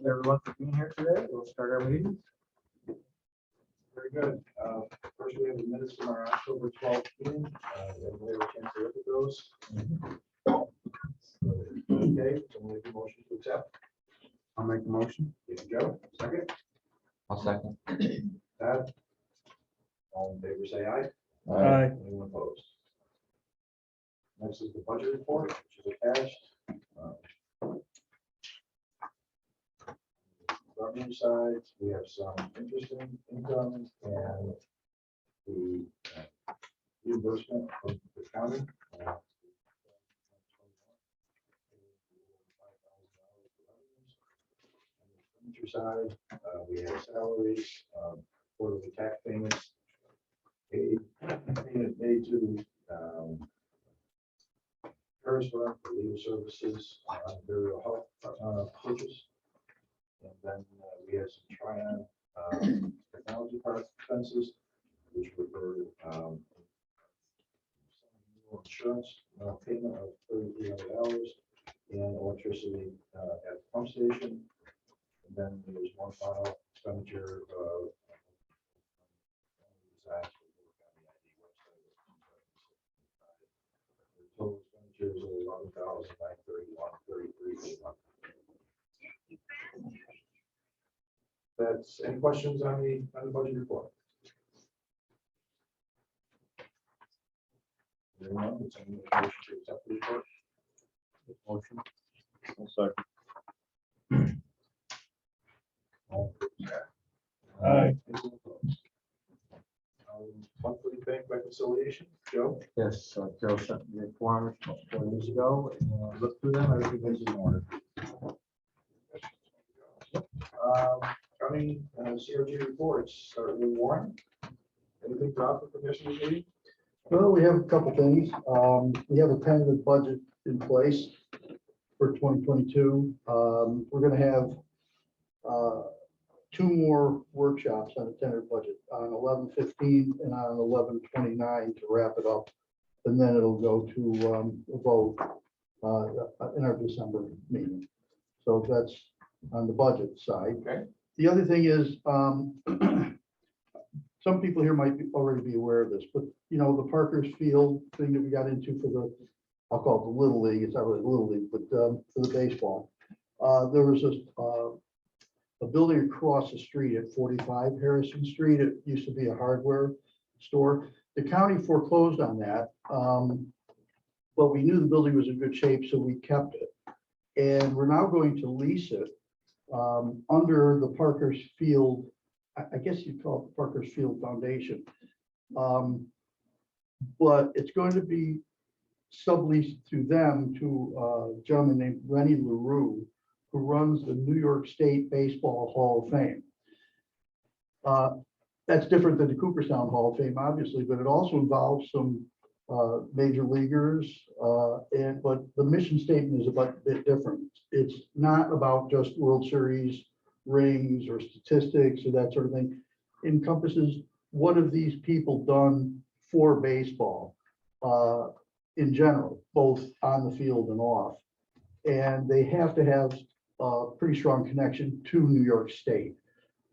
everyone for being here today. We'll start our meeting. Very good. First, we have the minutes from our October 12th meeting. Everybody have a chance to look at those. Okay, so we'll make a motion to accept. I'll make the motion. Thank you, Joe. Second. I'll second. Tad. All in favor, say aye. Aye. Anyone opposed? Next is the budget report, which is attached. Revenue side, we have some interest in income and the reimbursement from the county. Furniture side, we have salaries, quarterly tax payments, payment made to Harrisburg for legal services, burial health purchase. And then we have some Tryon technology park expenses, which refer to insurance payment of $3,300 and electricity at the pump station. And then there's one final expenditure total expenditures of $11,931.33. That's any questions on the budget report? Anyone? It's any motion to accept the report? Motion. Second. All in favor, say Aye. Anyone opposed? Monthly bank reconciliation, Joe? Yes, Joe sent me the forms 4 years ago. And look through them. Everything is in order. County CRG reports, start with Warren. Anything to offer for Commissioners meeting? Well, we have a couple things. We have a tentative budget in place for 2022. We're going to have 2 more workshops on a tentative budget on 11/15 and on 11/29 to wrap it up. And then it'll go to a vote in our December meeting. So that's on the budget side. Okay. The other thing is, some people here might already be aware of this, but you know, the Parker's Field thing that we got into for the, I'll call it the Little League, it's not really Little League, but for the baseball. There was a building across the street at 45 Harrison Street. It used to be a hardware store. The county foreclosed on that, but we knew the building was in good shape, so we kept it. And we're now going to lease it under the Parker's Field, I guess you'd call it the Parker's Field Foundation. But it's going to be subleased through them to a gentleman named Rennie LaRue, who runs the New York State Baseball Hall of Fame. That's different than the Cooperstown Hall of Fame, obviously, but it also involves some major leaguers. But the mission statement is a bit different. It's not about just World Series rings or statistics or that sort of thing. It encompasses what have these people done for baseball in general, both on the field and off. And they have to have a pretty strong connection to New York State.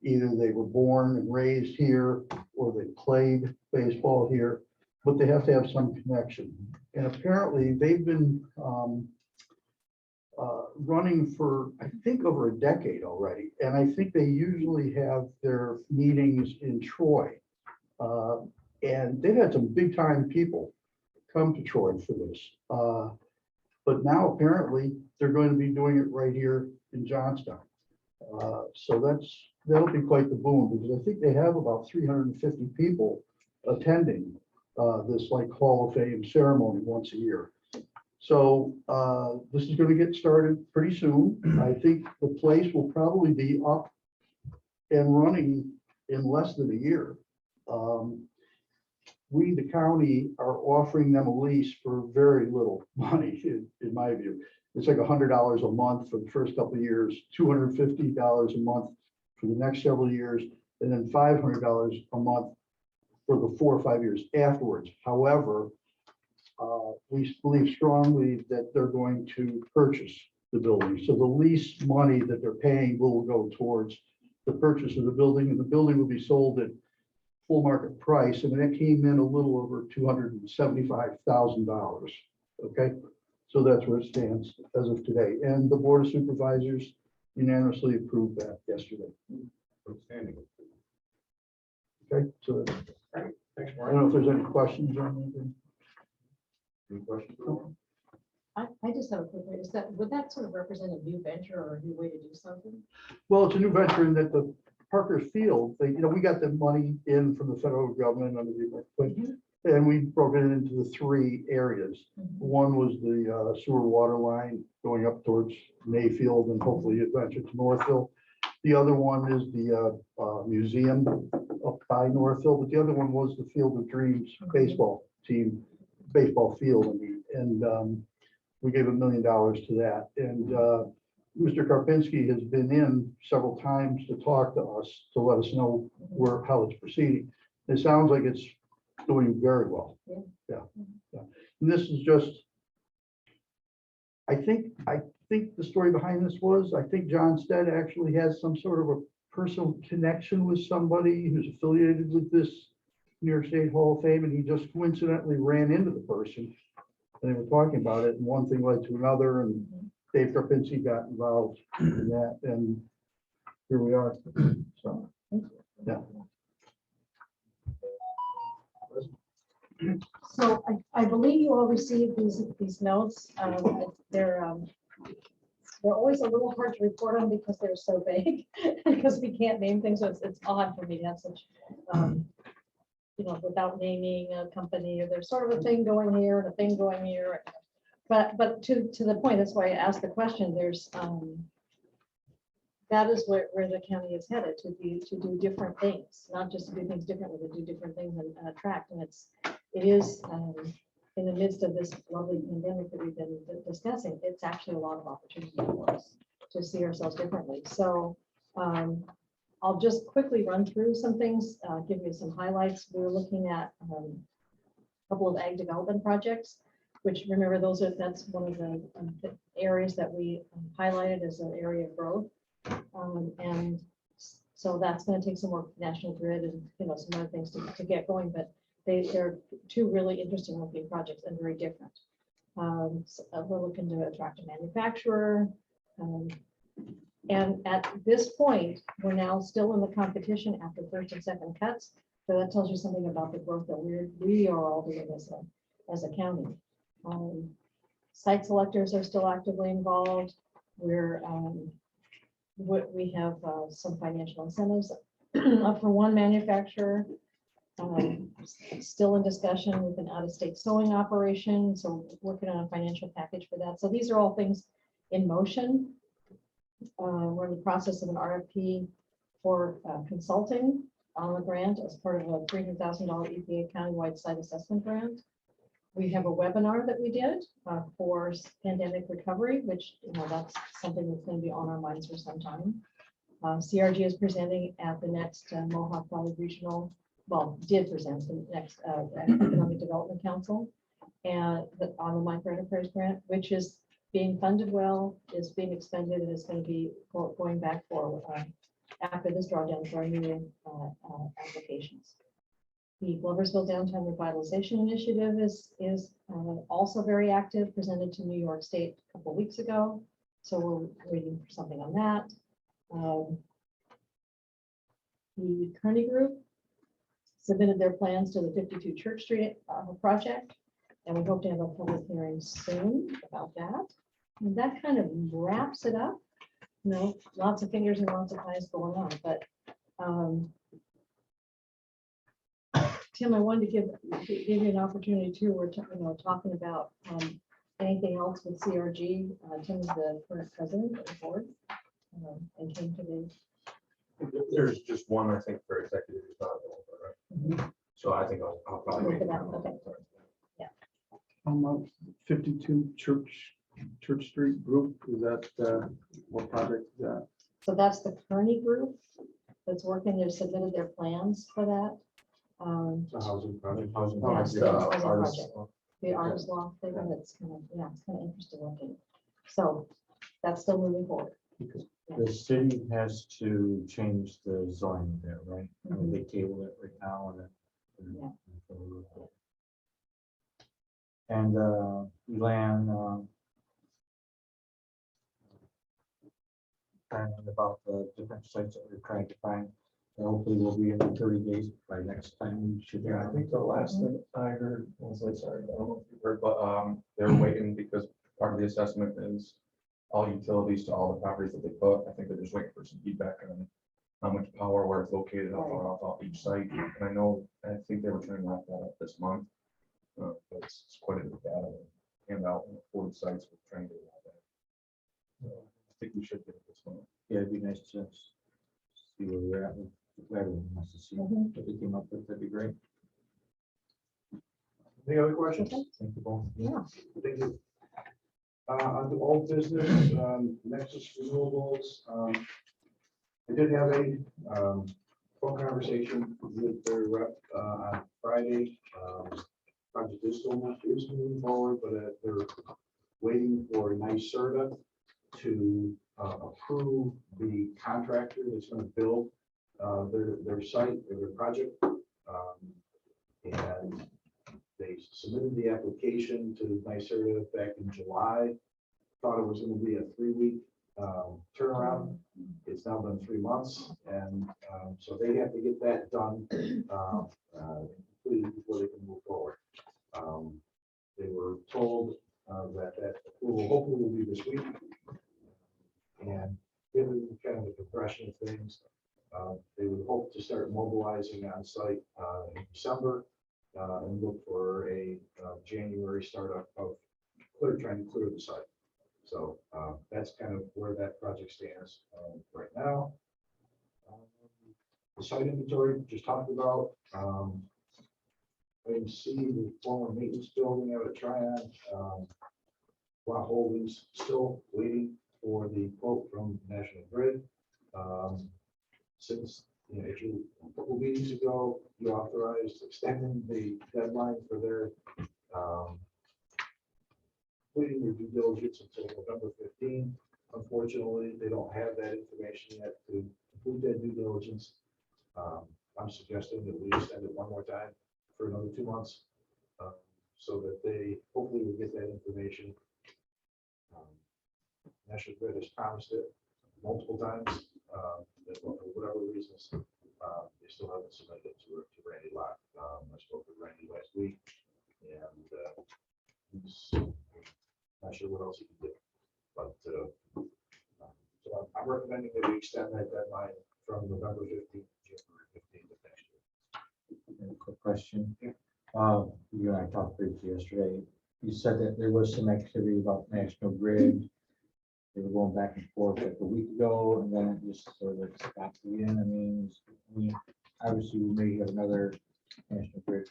Either they were born and raised here or they played baseball here, but they have to have some connection. And apparently they've been running for, I think, over a decade already. And I think they usually have their meetings in Troy. And they've had some big time people come to Troy for this. But now apparently they're going to be doing it right here in Johnstown. So that'll be quite the boom, because I think they have about 350 people attending this like Hall of Fame ceremony once a year. So this is going to get started pretty soon. I think the place will probably be up and running in less than a year. We, the county, are offering them a lease for very little money, in my view. It's like $100 a month for the first couple of years, $250 a month for the next several years, and then $500 a month for the 4 or 5 years afterwards. However, we believe strongly that they're going to purchase the building. So the lease money that they're paying will go towards the purchase of the building, and the building will be sold at full market price. I mean, that came in a little over $275,000. Okay, so that's where it stands as of today. And the Board of Supervisors unanimously approved that yesterday. Outstanding. Okay, so Thanks, I don't Mark. know if there's any questions on anything. Any questions? I just have a quick, would that sort of represent a new venture or a new way to do something? Well, it's a new venture in that the Parker Field, we got the money in from the federal government under the, and we broke it into the 3 areas. One was the sewer water line going up towards Mayfield and hopefully eventually to Northville. The other one is the museum up by Northville, but the other one was the Field of Dreams baseball team, baseball field. I mean, and we gave $1 million to that. And Mr. Karpinski has been in several times to talk to us, to let us know how it's proceeding. It sounds like it's doing very well. Yeah. And this is just, I think the story behind this was, I think John Stead actually has some sort of a personal connection with somebody who's affiliated with this New York State Hall of Fame, and he just coincidentally ran into the person. And they were talking about it, and one thing led to another, and Dave Karpinski got involved in that, and here we are. So, yeah. So I believe you all received these notes. They're always a little hard to report on because they're so vague, because we can't name things. So it's odd for me to have such, without naming a company, or there's sort of a thing going here and a thing going here. But to the point, that's why I asked the question. There's that is where the county is headed, to do different things, not just to do things differently, but do different things and attract. And it is in the midst of this lovely pandemic that we've been discussing, it's actually a lot of opportunity for us to see ourselves differently. So I'll just quickly run through some things, give you some highlights. We're looking at a couple of ag development projects, which, remember, that's one of the areas that we highlighted as an area of growth. And so that's going to take some more National Grid and some other things to get going, but they're 2 really interesting looking projects and very different. So we're looking to attract a manufacturer, and at this point we're now still in the competition after first and second cuts. So that tells you something about the growth that we are all doing as a county. Site selectors are still actively involved. We have some financial incentives for one manufacturer. Still in discussion with an out-of-state sewing operation, so working on a financial package for that. So these are all things in motion. We're in the process of an RFP for consulting on the grant as part of a $300,000 EPA countywide site assessment grant. We have a webinar that we did for pandemic recovery, which that's something that's going to be on our minds for some time. CRG is presenting at the next Mohawk Valley Regional, did present the next Economic Development Council, and on the micro enterprise grant, which is being funded well, is being expended, and is going to be going back for after this drawdown for our new applications. The Gloversville Downtown Revitalization Initiative is also very active, presented to New York State a couple of weeks ago. So we're waiting for something on that. The Kearney Group submitted their plans to the 52 Church Street project, and we hope to have a public hearing soon about that. And that kind of wraps it up. Lots of fingers and lots of eyes going on, but Tim, I wanted to give you an opportunity too. We're talking about anything else with CRG. Tim's the current president of the board, and came to the. There's just one, I think, for executive. So I think I'll probably make it. Yeah. 52 Church Street group, is that what project is that? So that's the Kearney Group that's working. They've submitted their plans for that. The housing project. Yeah, Housing project. The artist law thing, that's kind of, it's kind of interesting looking. So that's still moving forward. The city has to change the zoning there, right? I mean, they table it right now and then. And Elan, planning about the different sites that we're trying to find. And hopefully we'll be in 30 days by next time we should. Yeah, I think the last thing I heard was, like, sorry, I don't know if you heard, but they're waiting because part of the assessment is all utilities to all the properties that they put. I think they're just waiting for some feedback on how much power, where it's located, how far off each site. And I think they were trying to wrap that up this month. But it's quite a bit of data to hand out on 40 sites. We're trying to do all that. So I think we should get it this month. Yeah, it'd be nice to see where we're at with everyone wants to see what they came up with. That'd be great. Any other questions? Thank you both. Yeah. Thank you. On the old business, Nexus Renewables, I did have a phone conversation with their rep on Friday. Project is moving forward, but they're waiting for NYSERDA to approve the contractor that's going to build their site or their project. And they submitted the application to NYSERDA back in July. Thought it was going to be a 3-week turnaround. It's now been 3 months, and so they have to get that done completed before they can move forward. They were told that approval hopefully will be this week. And given kind of the progression of things, they would hope to start mobilizing on site in December and look for a January startup of trying to clear the site. So that's kind of where that project stands right now. The site inventory just talked about. I can see the former maintenance building out at Tryon. Lot Holdings still waiting for the quote from National Grid. Since a couple meetings ago, you authorized extending the deadline for their completing their due diligence until November 15. Unfortunately, they don't have that information yet to complete that due diligence. I'm suggesting that we extend it one more time for another 2 months, so that they hopefully will get that information. National Grid has promised it multiple times, that for whatever reasons, they still haven't submitted it to Randy Locke. I spoke with Randy last week, and he's not sure what else he can do. But so I'm recommending that we extend that deadline from November 15th to January 15th of next year. A quick question. You and I talked briefly yesterday. You said that there was some activity about National Grid. They were going back and forth like a week ago, and then it just sort of stopped again. I mean, obviously we may have another National Grid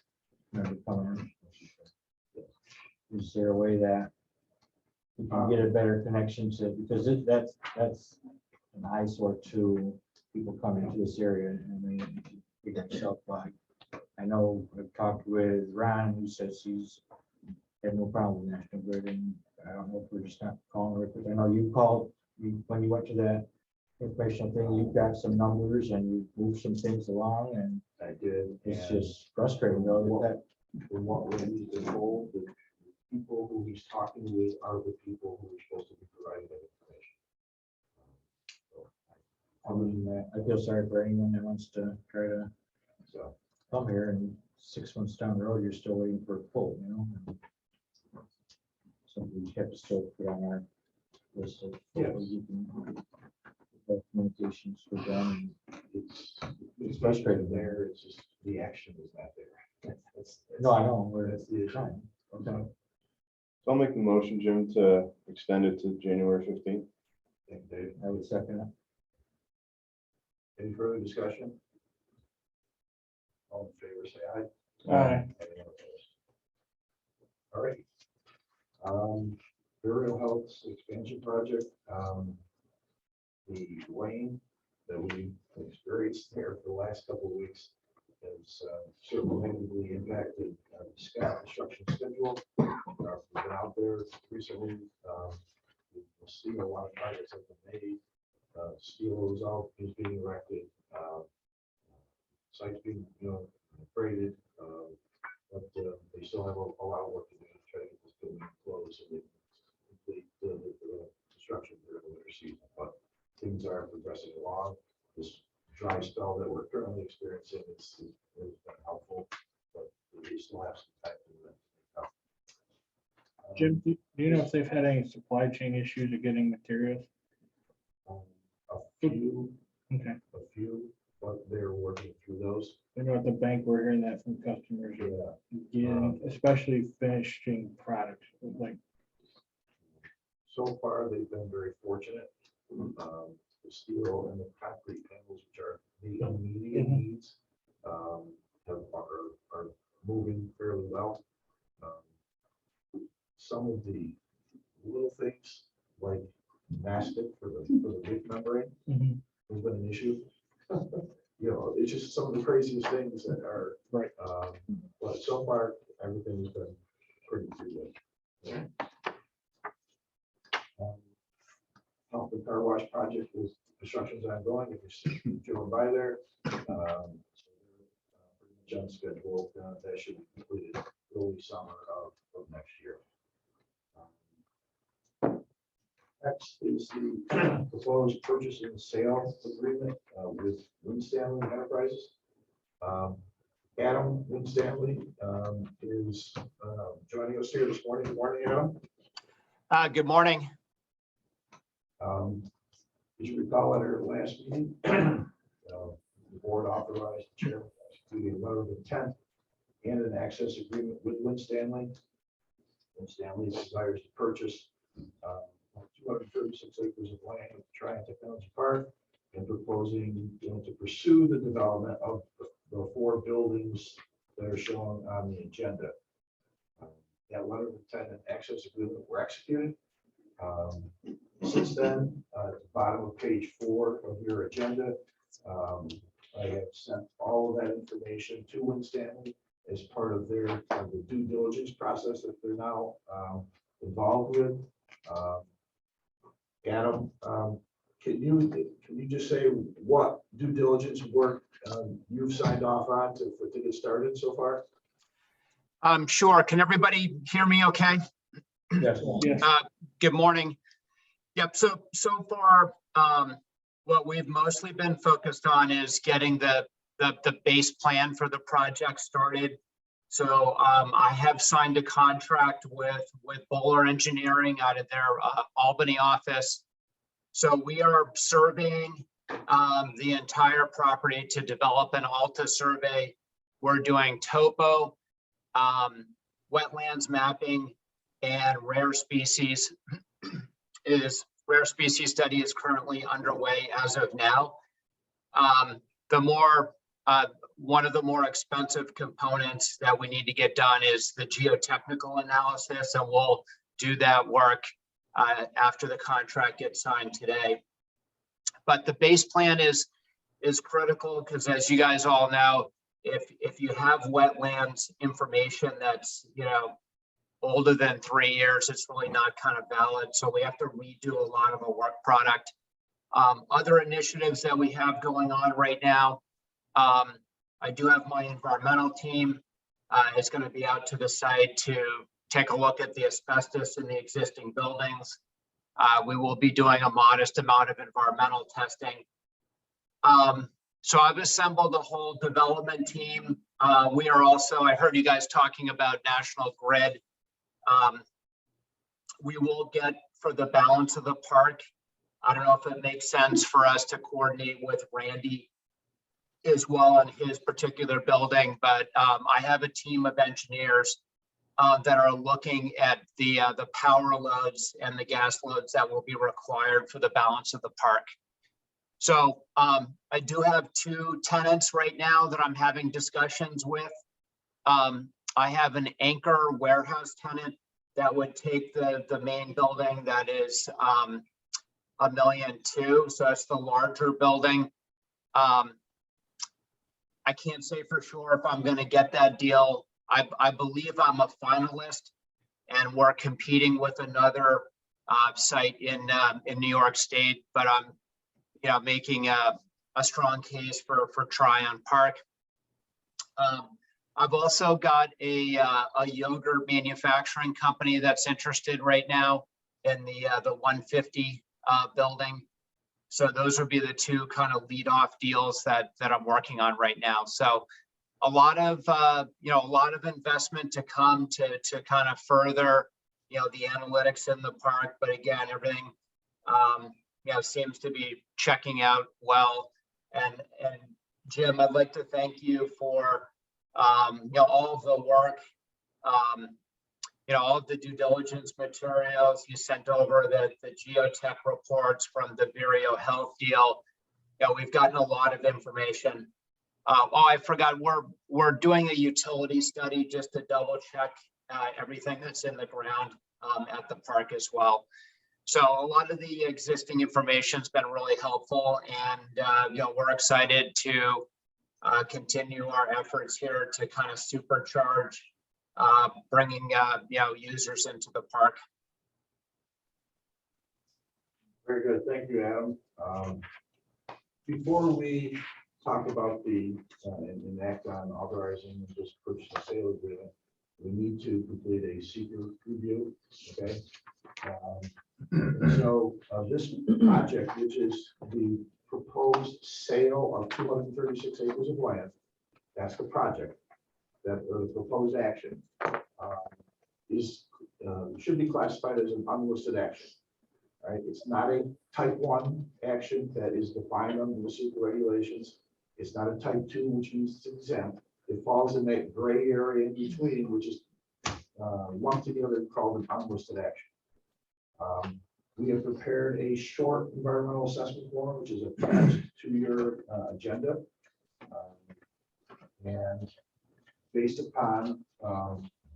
member coming. Is there a way that we can get a better connection to, because that's an eyesore to people coming to this area. I mean, you got shelf flag. I know I've talked with Ron, who says he's had no problem with National Grid, and I don't know if we're just not calling it, because I know you called when you went to that informational thing. You've got some numbers and you moved some things along, and I did. it's just frustrating though that. From what Randy's been told, the people who he's talking with are the people who are supposed to be providing that information. I mean, I feel sorry for anyone that wants to try to So come here and 6 months down the road, you're still waiting for a quote, you know? So we have to still put on our list of. Yes. You can have communications with them. it's frustrating. there. It's just the action is not there. No, I know, we're That's the issue. trying. Okay. So I'll make the motion, Jim, to extend it to January 15th. And Dave, I would second it. any further discussion? All in favor, say aye. Aye. Anyone opposed? All right. Burial health expansion project. The rain that we experienced there for the last couple of weeks has certainly negatively impacted the construction schedule. We've been out there recently We'll see a lot of projects have been made. Steel is being erected. Sites being, graded. But they still have a lot of work to do to try to get this building closed and complete the construction during the winter season. But things are progressing along. This dry spell that we're currently experiencing has been helpful, but we still have some time to do that. Jim, do you know if they've had any supply chain issues of getting materials? A few, Okay. but they're working through those. I know at the bank, we're hearing that from customers, getting, especially finishing products, like, So far, they've been very fortunate. The steel and the concrete panels, which are the immediate needs, are moving fairly well. Some of the little things like mastic for the leaf membrane has been an issue. It's just some of the craziest things that are Right. But so far, everything has been pretty good. The car wash project is construction's ongoing. If you're driven by there, on schedule, that should be completed early summer of next year. Next is the proposed purchase and sale agreement with Winstanley Enterprises. Adam Winstanley is joining us here this morning. Good morning, Adam. Good morning. As you recall at our last meeting, the board authorized the chairman to execute a letter of intent and an access agreement with Winstanley. Winstanley desires to purchase 236 acres of land at Triumph Technology Park and proposing to pursue the development of the 4 buildings that are shown on the agenda. That letter of intent and access agreement were executed. Since then, at the bottom of page 4 of your agenda, I have sent all of that information to Winstanley as part of the due diligence process that they're now involved with. Adam, can you just say what due diligence work you've signed off on to get started so far? Sure. Can everybody hear me okay? Yes. yes. Good morning. Yep. So far, what we've mostly been focused on is getting the base plan for the project started. So I have signed a contract with Bowler Engineering out of their Albany office. So we are surveying the entire property to develop an ALTA survey. We're doing topo, wetlands mapping, and rare species study is currently underway as of now. One of the more expensive components that we need to get done is the geotechnical analysis, and we'll do that work after the contract gets signed today. But the base plan is critical because, as you guys all know, if you have wetlands information that's older than 3 years, it's really not kind of valid. So we have to redo a lot of a work product. Other initiatives that we have going on right now, I do have my environmental team is going to be out to the site to take a look at the asbestos in the existing buildings. We will be doing a modest amount of environmental testing. So I've assembled a whole development team. We are also, I heard you guys talking about National Grid. We will get for the balance of the park. I don't know if it makes sense for us to coordinate with Randy as well in his particular building, but I have a team of engineers that are looking at the power loads and the gas loads that will be required for the balance of the park. So I do have 2 tenants right now that I'm having discussions with. I have an anchor warehouse tenant that would take the main building that is $1.2 million. So that's the larger building. I can't say for sure if I'm going to get that deal. I believe I'm a finalist, and we're competing with another site in New York State, but I'm, making a strong case for Tryon Park. I've also got a yogurt manufacturing company that's interested right now in the 150 building. So those would be the two kind of lead off deals that I'm working on right now. So a lot of investment to come to kind of further, the analytics in the park. But again, everything, seems to be checking out well. And Jim, I'd like to thank you for, all of the work, all of the due diligence materials you sent over, the geotech reports from the Vireo Health deal. We've gotten a lot of information. I forgot, we're doing a utility study just to double check everything that's in the ground at the park as well. So a lot of the existing information has been really helpful, and we're excited to continue our efforts here to kind of supercharge bringing users into the park. Very good. Thank you, Adam. Before we talk about the and act on authorizing this purchase and sale agreement, we need to complete a secret review. Okay. So this project, which is the proposed sale of 236 acres of land, that's the project that the proposed action should be classified as an unlisted action. Right? It's not a type 1 action that is defined under the secret regulations. It's not a type 2, which means it's exempt. It falls in that gray area in between, which is lumped together called an unlisted action. We have prepared a short environmental assessment form, which is attached to your agenda. And based upon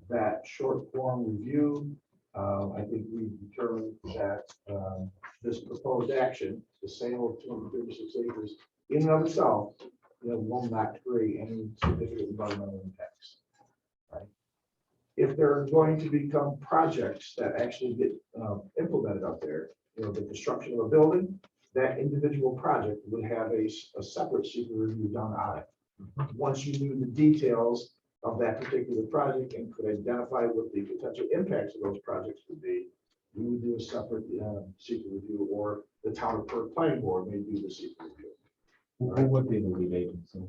that short form review, I think we determined that this proposed action, the sale of 236 acres, in and of itself, will not create any significant environmental impacts. Right? If there are going to become projects that actually get implemented up there, the construction of a building, that individual project would have a separate secret review done on it. Once you knew the details of that particular project and could identify what the potential impacts of those projects would be, we would do a separate secret review, or the town of Perth Planning Board may do the secret review. Who would be the lead agency?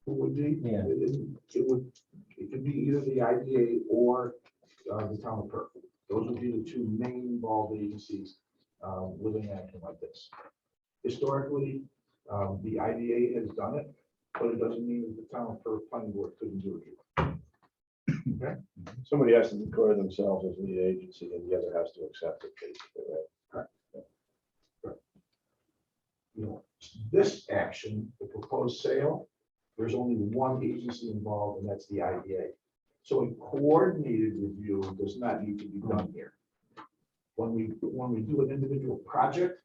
Who would be? Yeah. It could be either the IDA or the town of Perth. Those would be the two main involved agencies with an action like this. Historically, the IDA has done it, but it doesn't mean that the town of Perth Planning Board couldn't do it. Okay. Somebody has to declare themselves as lead agency and the other has to accept it, basically, right? Correct. This action, the proposed sale, there's only one agency involved, and that's the IDA. So a coordinated review does not need to be done here. When we do an individual project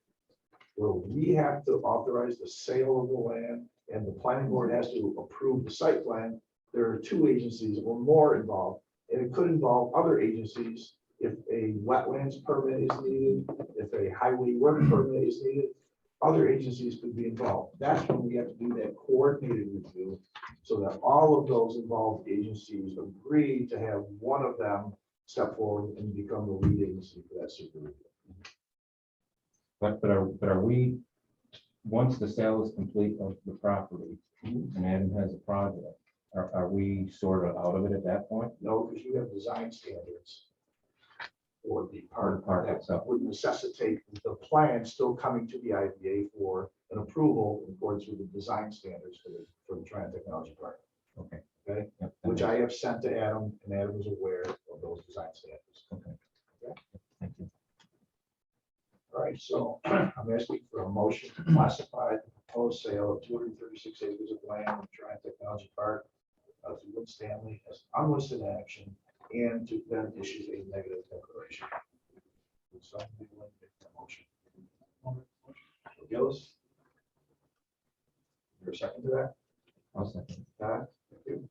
where we have to authorize the sale of the land and the planning board has to approve the site plan, there are two agencies or more involved, and it could involve other agencies if a wetlands permit is needed, if a highway work permit is needed. Other agencies could be involved. That's when we have to do that coordinated review, so that all of those involved agencies agree to have one of them step forward and become the lead agency for that super review. But are we, once the sale is complete of the property and Adam has a project, are we sort of out of it at that point? No, because you have design standards for the part Part that itself. would necessitate the plan still coming to the IDA for an approval in accordance with the design standards for the Tryon Technology Park. Okay. Okay. Yep, Which I have sent to Adam, and Adam is aware of those design standards. Okay. Thank you. All right, so I'm asking for a motion to classify the proposed sale of 236 acres of land in Tryon Technology Park to Wood Stanley as unlisted action, and to then issue a negative declaration. Would someone be willing to make that motion? Gillis? Your second to that? I'll second. Thank you.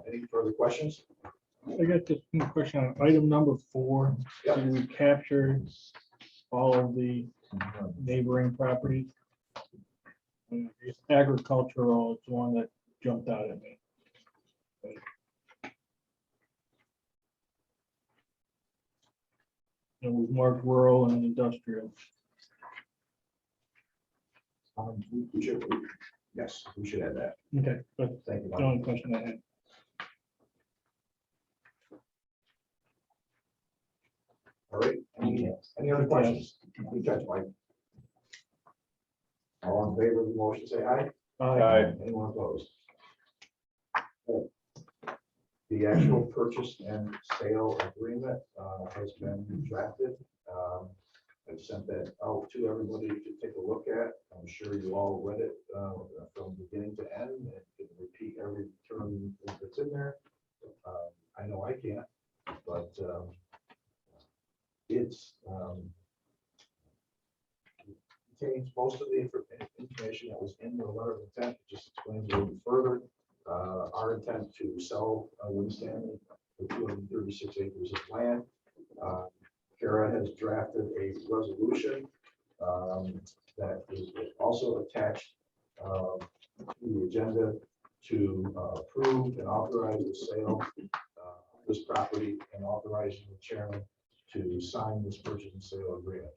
Any further questions? I got this question on item number 4. Yeah. We captured all of the neighboring properties. It's agricultural, it's the one that jumped out at me. And we've marked rural and industrial. We should, yes, we should add that. Okay, that's Thank you. the Mike. only question I had. All right, any other questions? Good catch, Mike. All in favor of the motion, say aye. Anyone opposed? Okay. The actual purchase and sale agreement has been drafted. I've sent that out to everybody to take a look at. I'm sure you all read it from beginning to end and can repeat every term that's in there. I know I can't, but it's contains most of the information that was in the letter of intent. It just explains a little bit further our intent to sell Winstanley for 236 acres of land. Kara has drafted a resolution that is also attached to the agenda to approve and authorize the sale of this property and authorizing the chairman to sign this purchase and sale agreement.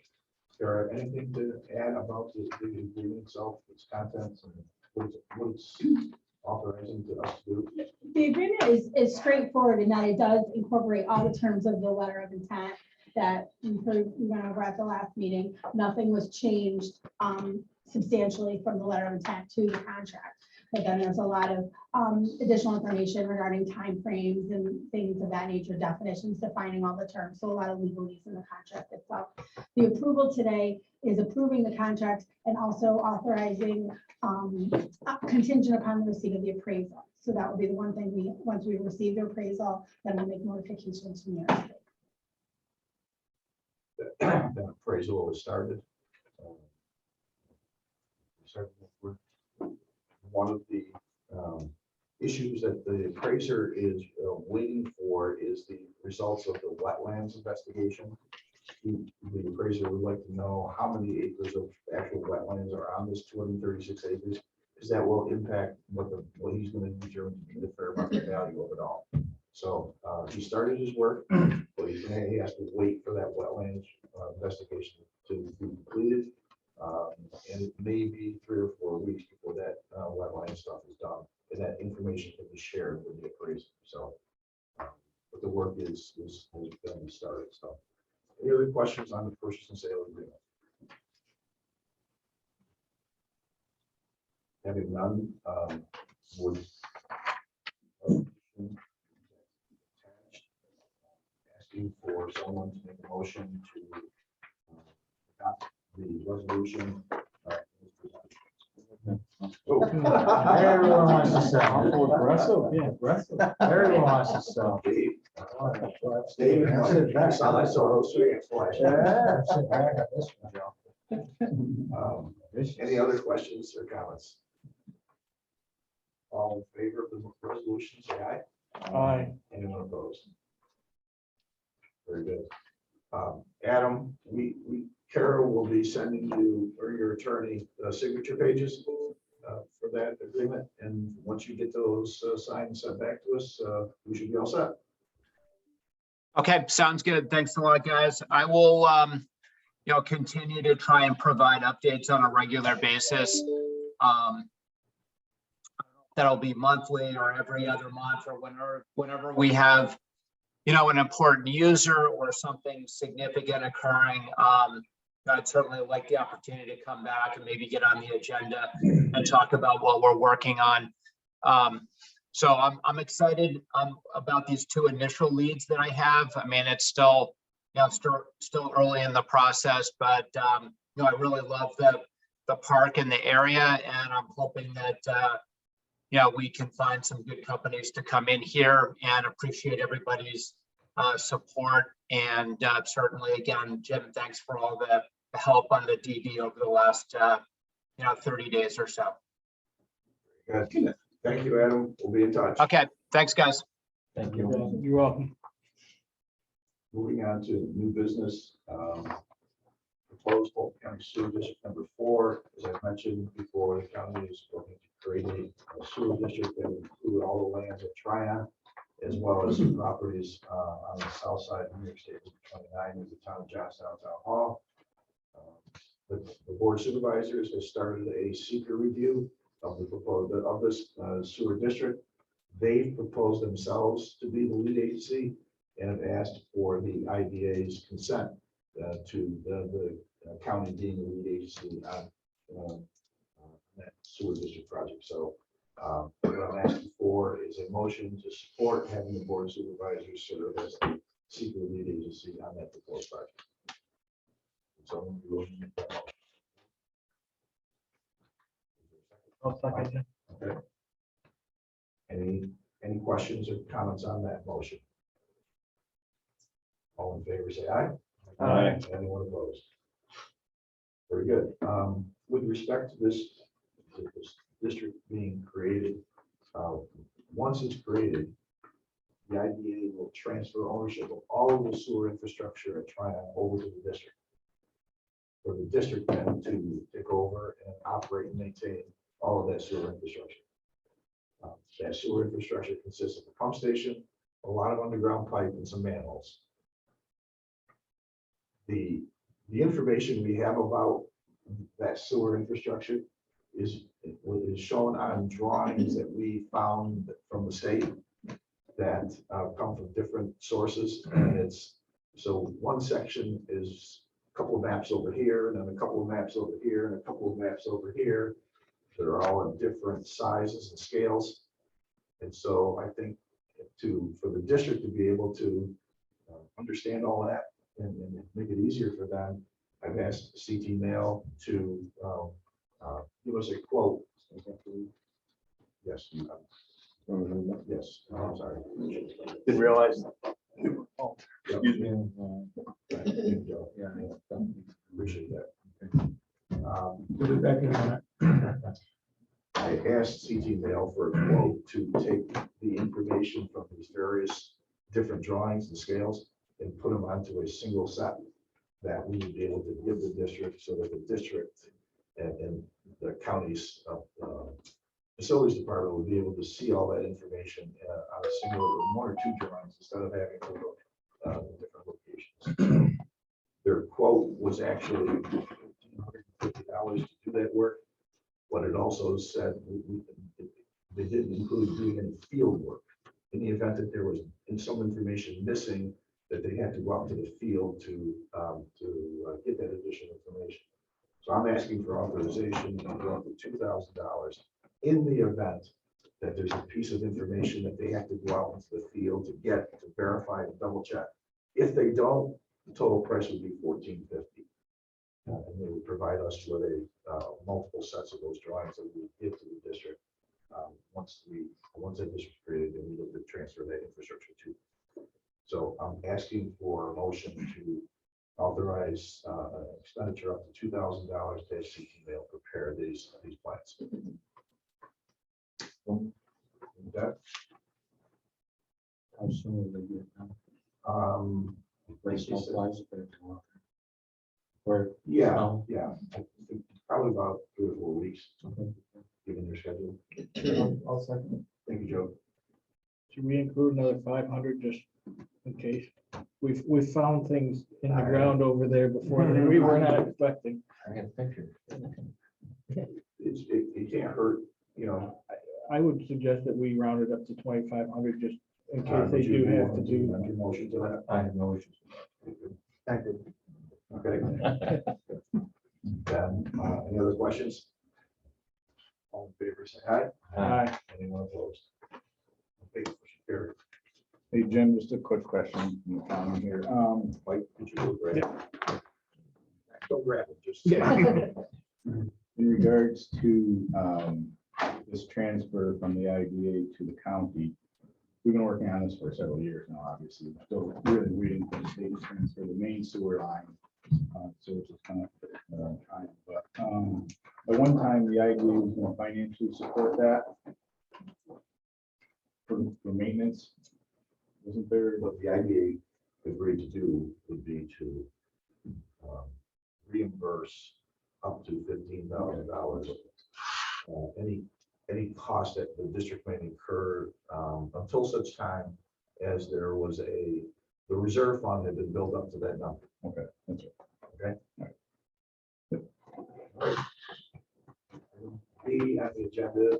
Kara, anything to add about the agreement itself, its contents, and what it's authorizing to us to do? The agreement is straightforward in that it does incorporate all the terms of the letter of intent that we went over at the last meeting. Nothing was changed substantially from the letter of intent to the contract. But then there's a lot of additional information regarding timeframes and things of that nature, definitions, defining all the terms. So a lot of legalese in the contract itself. The approval today is approving the contract and also authorizing contingent upon the receipt of the appraisal. So that would be the one thing once we receive the appraisal, then we'll make notifications from the state. The appraisal was started. One of the issues that the appraiser is waiting for is the results of the wetlands investigation. The appraiser would like to know how many acres of actual wetlands are on this 236 acres, because that will impact what he's going to determine to be the fair market value of it all. So he started his work, but he has to wait for that wetlands investigation to be completed. And it may be 3 or 4 weeks before that wetland stuff is done, and that information can be shared with the appraiser. So, but the work has been started. So, any other questions on the purchase and sale agreement? Having none, would asking for someone to make a motion to adopt the resolution. Everyone wants to sell. Aggressive, yeah, aggressive. Everyone wants to sell. Dave, I saw that, so those 3 flash. Yeah, I'm sitting back on this one, Joe. Any other questions or comments? All in favor of the resolution, say aye. Aye. Anyone opposed? Very good. Adam, Kara will be sending you or your attorney signature pages for that agreement. And once you get those signed and sent back to us, we should be all set. Okay, sounds good. Thanks a lot, guys. I will, continue to try and provide updates on a regular basis. That'll be monthly or every other month or whenever we have, an important user or something significant occurring. I'd certainly like the opportunity to come back and maybe get on the agenda and talk about what we're working on. So I'm excited about these 2 initial leads that I have. I mean, it's still, still early in the process, but I really love the park and the area, and I'm hoping that we can find some good companies to come in here, and appreciate everybody's support. And certainly, again, Jim, thanks for all the help on the DD over the last 30 days or so. Good. Thank you, Adam. We'll be in touch. Okay, thanks, guys. Thank You're you. welcome. You're welcome. Moving on to new business. Proposed Fulton County Sewer District number 4. As I mentioned before, the county is looking to create a sewer district that would include all the lands at Tryon, as well as some properties on the south side of New York State Route 29 with the town of Johnstown Town Hall. The board of supervisors has started a seeker review of the proposed of this sewer district. They've proposed themselves to be the lead agency and have asked for the IDA's consent to the county being the lead agency on that sewer district project. So what I'm asking for is a motion to support having the board of supervisors serve as the secret lead agency on that proposed project. So we will make that motion. I'll second it. Okay. Any questions or comments on that motion? All in favor, say aye. Aye. Anyone opposed? Very good. With respect to this district being created, once it's created, the IDA will transfer ownership of all of the sewer infrastructure at Tryon over to the district. For the district then to take over and operate and maintain all of that sewer infrastructure. That sewer infrastructure consists of a pump station, a lot of underground pipe, and some manholes. The information we have about that sewer infrastructure is shown on drawings that we found from the state that come from different sources. And it's, so one section is a couple of maps over here, and then a couple of maps over here, and a couple of maps over here. They're all in different sizes and scales. And so I think for the district to be able to understand all that and make it easier for them, I've asked CT Mail to give us a quote. Yes. Yes, I'm sorry. Didn't realize. Excuse me. Yeah. Appreciate that. Put it back in there. I asked CT Mail for a quote to take the information from these various different drawings and scales and put them onto a single set that we would be able to give the district so that the district and the county's facilities department would be able to see all that information on a single one or two drawings instead of having to look in different locations. Their quote was actually $150 to do that work. But it also said they didn't include doing any field work in the event that there was some information missing, that they had to go out to the field to get that additional information. So I'm asking for authorization to go up to $2,000 in the event that there's a piece of information that they have to go out into the field to verify and double check. If they don't, the total price would be $1,450. And they would provide us with multiple sets of those drawings that we would give to the district. Once that district created, then we look to transfer that infrastructure to. So I'm asking for a motion to authorize expenditure up to $2,000 to have CT Mail prepare these plans. That, How soon will they get done? Place no flies if they're tomorrow. Or, yeah, No. yeah, I think probably about 3 or 4 weeks, given your schedule. I'll second. Thank you, Joe. Should we include another 500 just in case? We've found things in the ground over there before that we were not expecting. I got a picture. It can't hurt, you know. I would suggest that we round it up to 2,500 just in case they Would you do have to want do. amend your motion to that? I have no issues. Thank you. Okay. Then, any other questions? All in favor, say aye. Aye. Anyone opposed? Okay, motion carried. Hey, Jim, just a quick question from the county here. Mike, could you go grab it? Don't grab it, just. In regards to this transfer from the IDA to the county, we've been working on this for several years now, obviously. We're still really waiting for the state to transfer the main sewer line. So it's just kind of trying, but at one time, the IDA was going to financially support that for maintenance. Wasn't there? What the IDA agreed to do would be to reimburse up to $15,000. Any cost that the district may incur until such time as there was the reserve fund had been built up to that number. Okay, that's it. Okay? B on the agenda,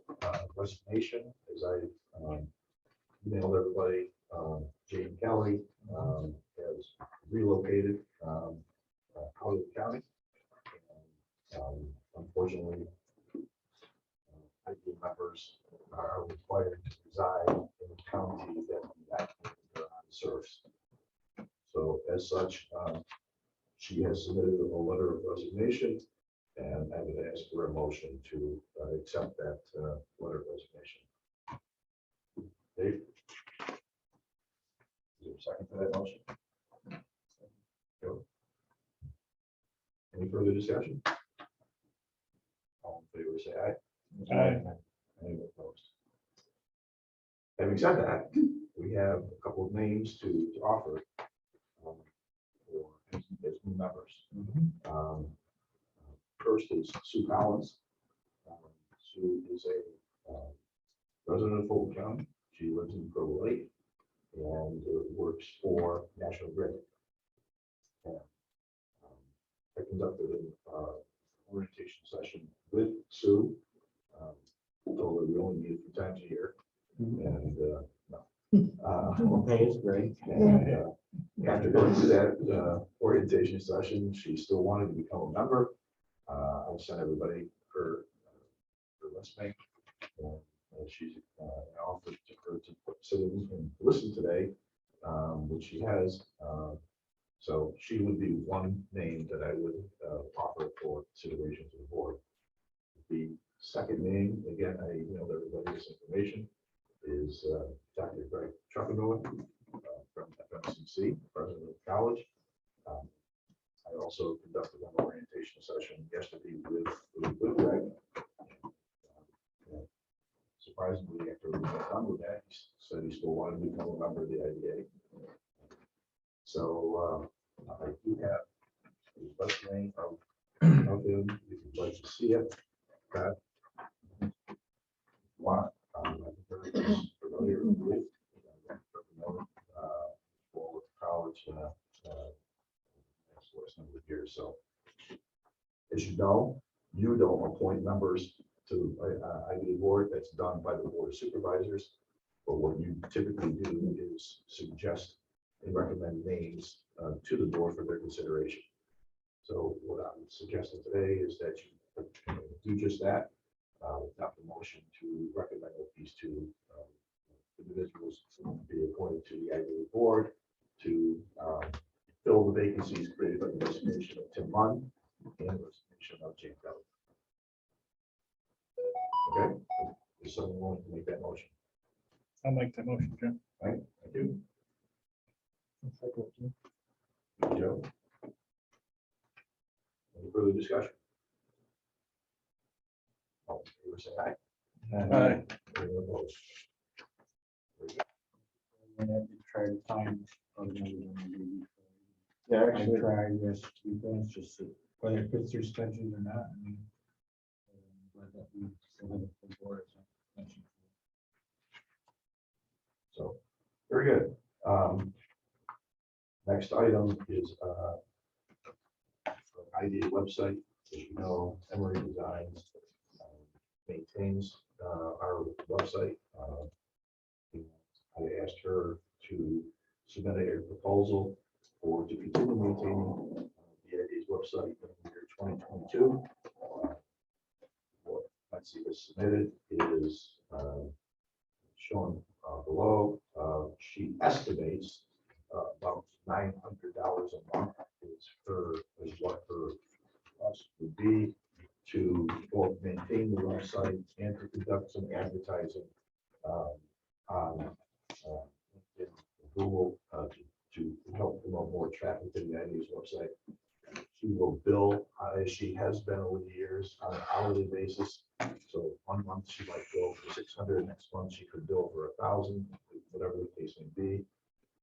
resignation, as I emailed everybody, Jane Kelly has relocated out of the county. Unfortunately, ID members are required to reside in the county that the applicant serves. So as such, she has submitted a letter of resignation, and I would ask for a motion to accept that letter of resignation. Dave? Is there a second to that motion? Joe? Any further discussion? All in favor, say aye. Aye. Any opposed? Having said that, we have a couple of names to offer for as new members. First is Sue Collins. Sue is a resident of Fulton County. She lives in Provo Lake and works for National Grid. And, I conducted an orientation session with Sue. Told her we only meet 3 times a year. And Okay, it's great. and after going through that orientation session, she still wanted to become a member. I'll send everybody her resume. And she's offered to her to sit in and listen today, which she has. So she would be one name that I would offer for consideration to the board. The second name, again, I emailed everybody this information, is Dr. Greg Truckendoy from FMCC, president of the college. I also conducted an orientation session yesterday with Greg. Surprisingly, after we got done with that, he said he still wanted to become a member of the IDA. So I do have the resume of him, if you'd like to see it. That one, I'm very familiar with for college next number of years. So as you know, you don't appoint members to IDA board. That's done by the board of supervisors. But what you typically do is suggest and recommend names to the board for their consideration. So what I'm suggesting today is that you do just that. Without the motion to recommend that these 2 individuals be appointed to the IDA board to fill the vacancies created by the resignation of Tim Munn and the resignation of Jane Kelly. Okay, is someone willing to make that motion? I'll make that motion, Jim. All right, thank you. Joe? Any further discussion? All in favor, say aye. Aye. Anyone opposed? And I did try to find other members on the DB. Yeah, I actually, tried this few things, just to- whether it fits their schedules or not. I mean, but that we still have a full board, as I mentioned. So, very good. Next item is IDA website. As you know, Emory Designs maintains our website. I asked her to submit a proposal to continue maintaining the IDA's website in the year 2022. What Betsy has submitted is shown below. She estimates about $900 a month is what her cost would be to both maintain the website and to conduct some advertising on LinkedIn and Google to help promote more traffic to the IDA's website. She will bill, as she has been over the years, on an hourly basis. So one month she might bill for 600, next month she could bill for 1,000, whatever the case may be.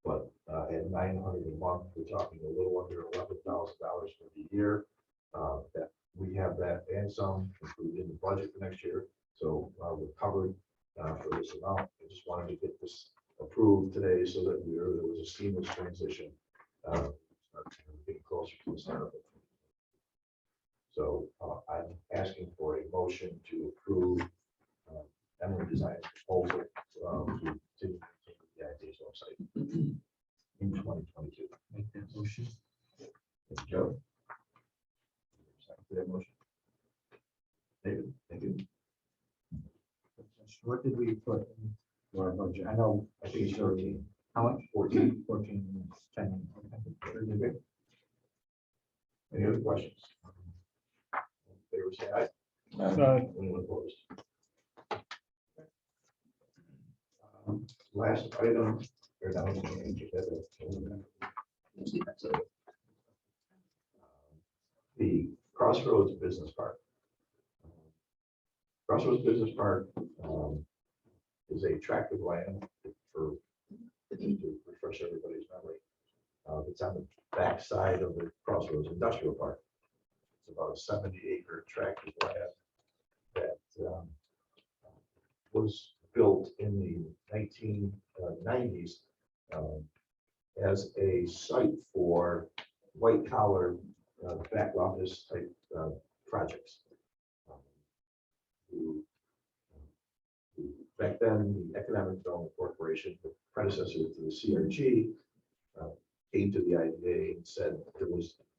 But at $900 a month, we're talking a little under $11,000 for the year. That we have that and some included in the budget for next year. So we're covered for this amount. I just wanted to get this approved today so that there was a seamless transition. Getting closer to the start of it. So I'm asking for a motion to approve Emily Design's proposal to the ID's website in 2022. Make that motion. Joe? Second to that motion. David, thank you. What did we put in our budget? I know, I think it's 14. how much? 14. 14, 10. Okay. Any other questions? They were say aye. Anyone opposed? Last item. Or down the Crossroads Business Park. Crossroads Business Park is a tract of land for, to refresh everybody's memory. It's on the back side of the Crossroads Industrial Park. It's about a 70-acre tract of land that was built in the 1990s as a site for white collar back office type projects. Back then, the Economic Development Corporation, the predecessor to the CRG, came to the IDA and said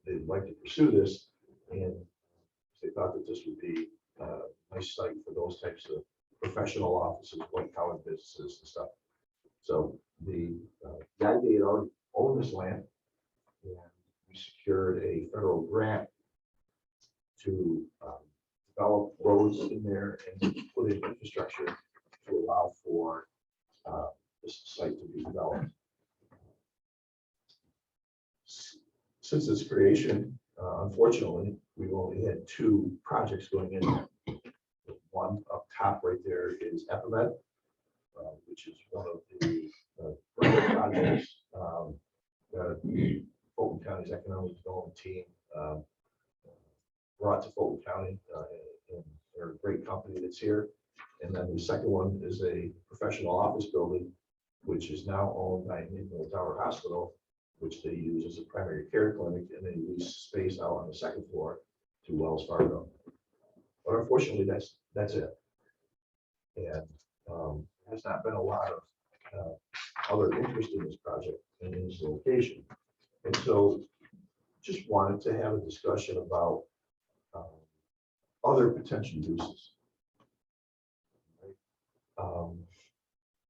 they'd like to pursue this, and they thought that this would be a nice site for those types of professional offices, white collar businesses and stuff. So the IDA had already owned this land, and we secured a federal grant to develop roads in there and put in infrastructure to allow for this site to be developed. Since its creation, unfortunately, we've only had 2 projects going in there. One up top right there is Epimed, which is one of the projects that Fulton County's economic development team brought to Fulton County, and they're a great company that's here. And then the second one is a professional office building, which is now owned by Nickel Tower Hospital, which they use as a primary care clinic, and they lease space out on the second floor to Wells Fargo. But unfortunately, that's it. And there's not been a lot of other interest in this project and in this location. And so just wanted to have a discussion about other potential uses.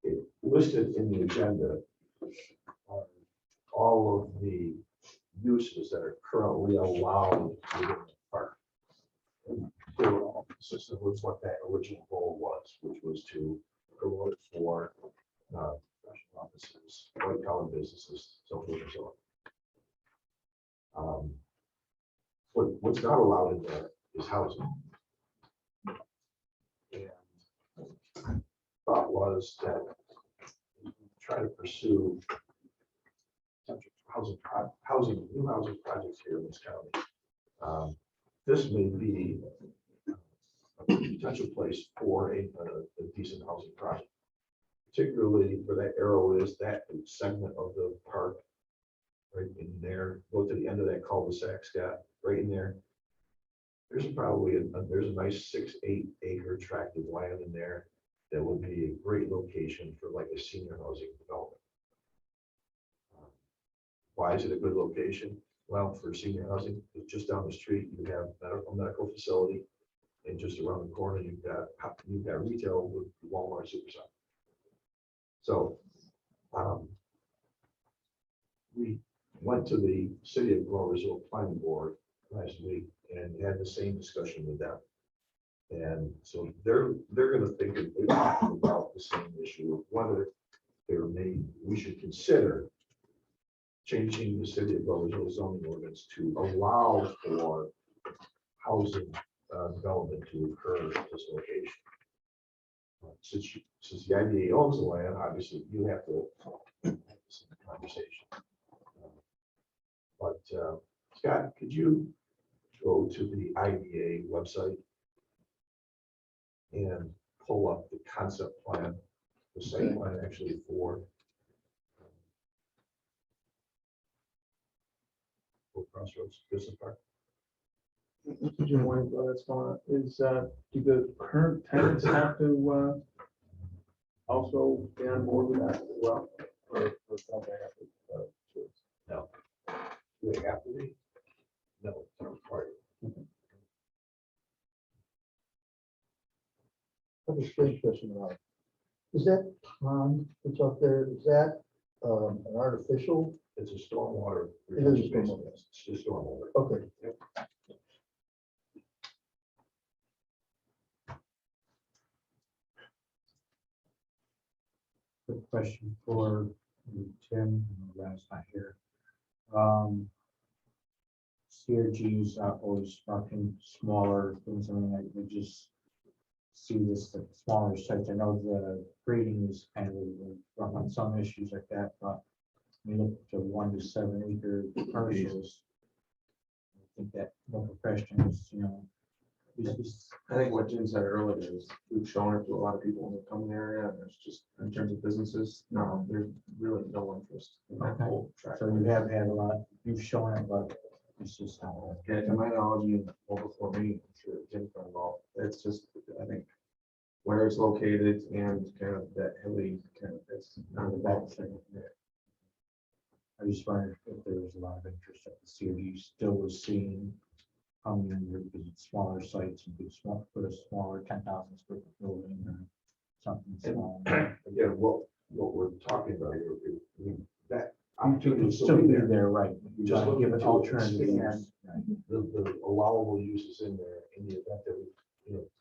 It listed in the agenda all of the uses that are currently allowed within the park. And they were all consistent with what that original goal was, which was to promote for professional offices, white collar businesses, so forth and so on. What's not allowed in there is housing. And thought was that we try to pursue new housing projects here in this county. This may be a potential place for a decent housing project, particularly where that arrow is, that segment of the park right in there. Go to the end of that cul-de-sac, Scott, right in there. There's probably there's a nice 6-8 acre tract of land in there that would be a great location for like a senior housing development. Why is it a good location? Well, for senior housing, just down the street, you have a medical facility, and just around the corner, you've got retail with Walmart Supercenter. So we went to the City of Gloversville Planning Board last week and had the same discussion with them. And so they're going to think that they're talking about the same issue of whether we should consider changing the City of Gloversville zoning ordinance to allow for housing development to occur at this location. Since the IDA owns the land, obviously you have to have this conversation. But Scott, could you go to the IDA website and pull up the concept plan, the site plan actually for Crossroads Business Park? Jim Wayne, that's going on, is, do the current tenants have to, also be on board with that as well? Or something they have to, choose? No. Do they have to be? No, it's not required. I have a strange question about it. Is that pond that's up there, is that an artificial? It's a stormwater. It is a retention basin. stormwater. It's just stormwater. Okay. Quick question for Tim, last not here. CRGs are always talking smaller things. I mean, I just see this like, smaller sites. I know the grading is kind of rough on some issues like that, but when you look to 1 to 7 acre parcels, I think that local question is, is I think what Jim said earlier is we've shown it to a lot of people in the coming area, and there's just, in terms of businesses, no, there's really no interest in that Okay. whole track. so you have had a lot, you've shown it, but it's just not. Yeah, to my knowledge, and well before me, I'm sure Jim's been involved, it's just, I think, where it's located and kind of that hilly, kind of, it's on the back thing. I just wondered if there was a lot of interest at the CRD still was seeing coming in there because it's smaller sites and could put a smaller 10,000 square foot building or something small. Again, what we're talking about here, that You opportunity could is still be there. there, right? You Just want to give looking an to alternative. expand Right. the allowable uses in there in the event that we,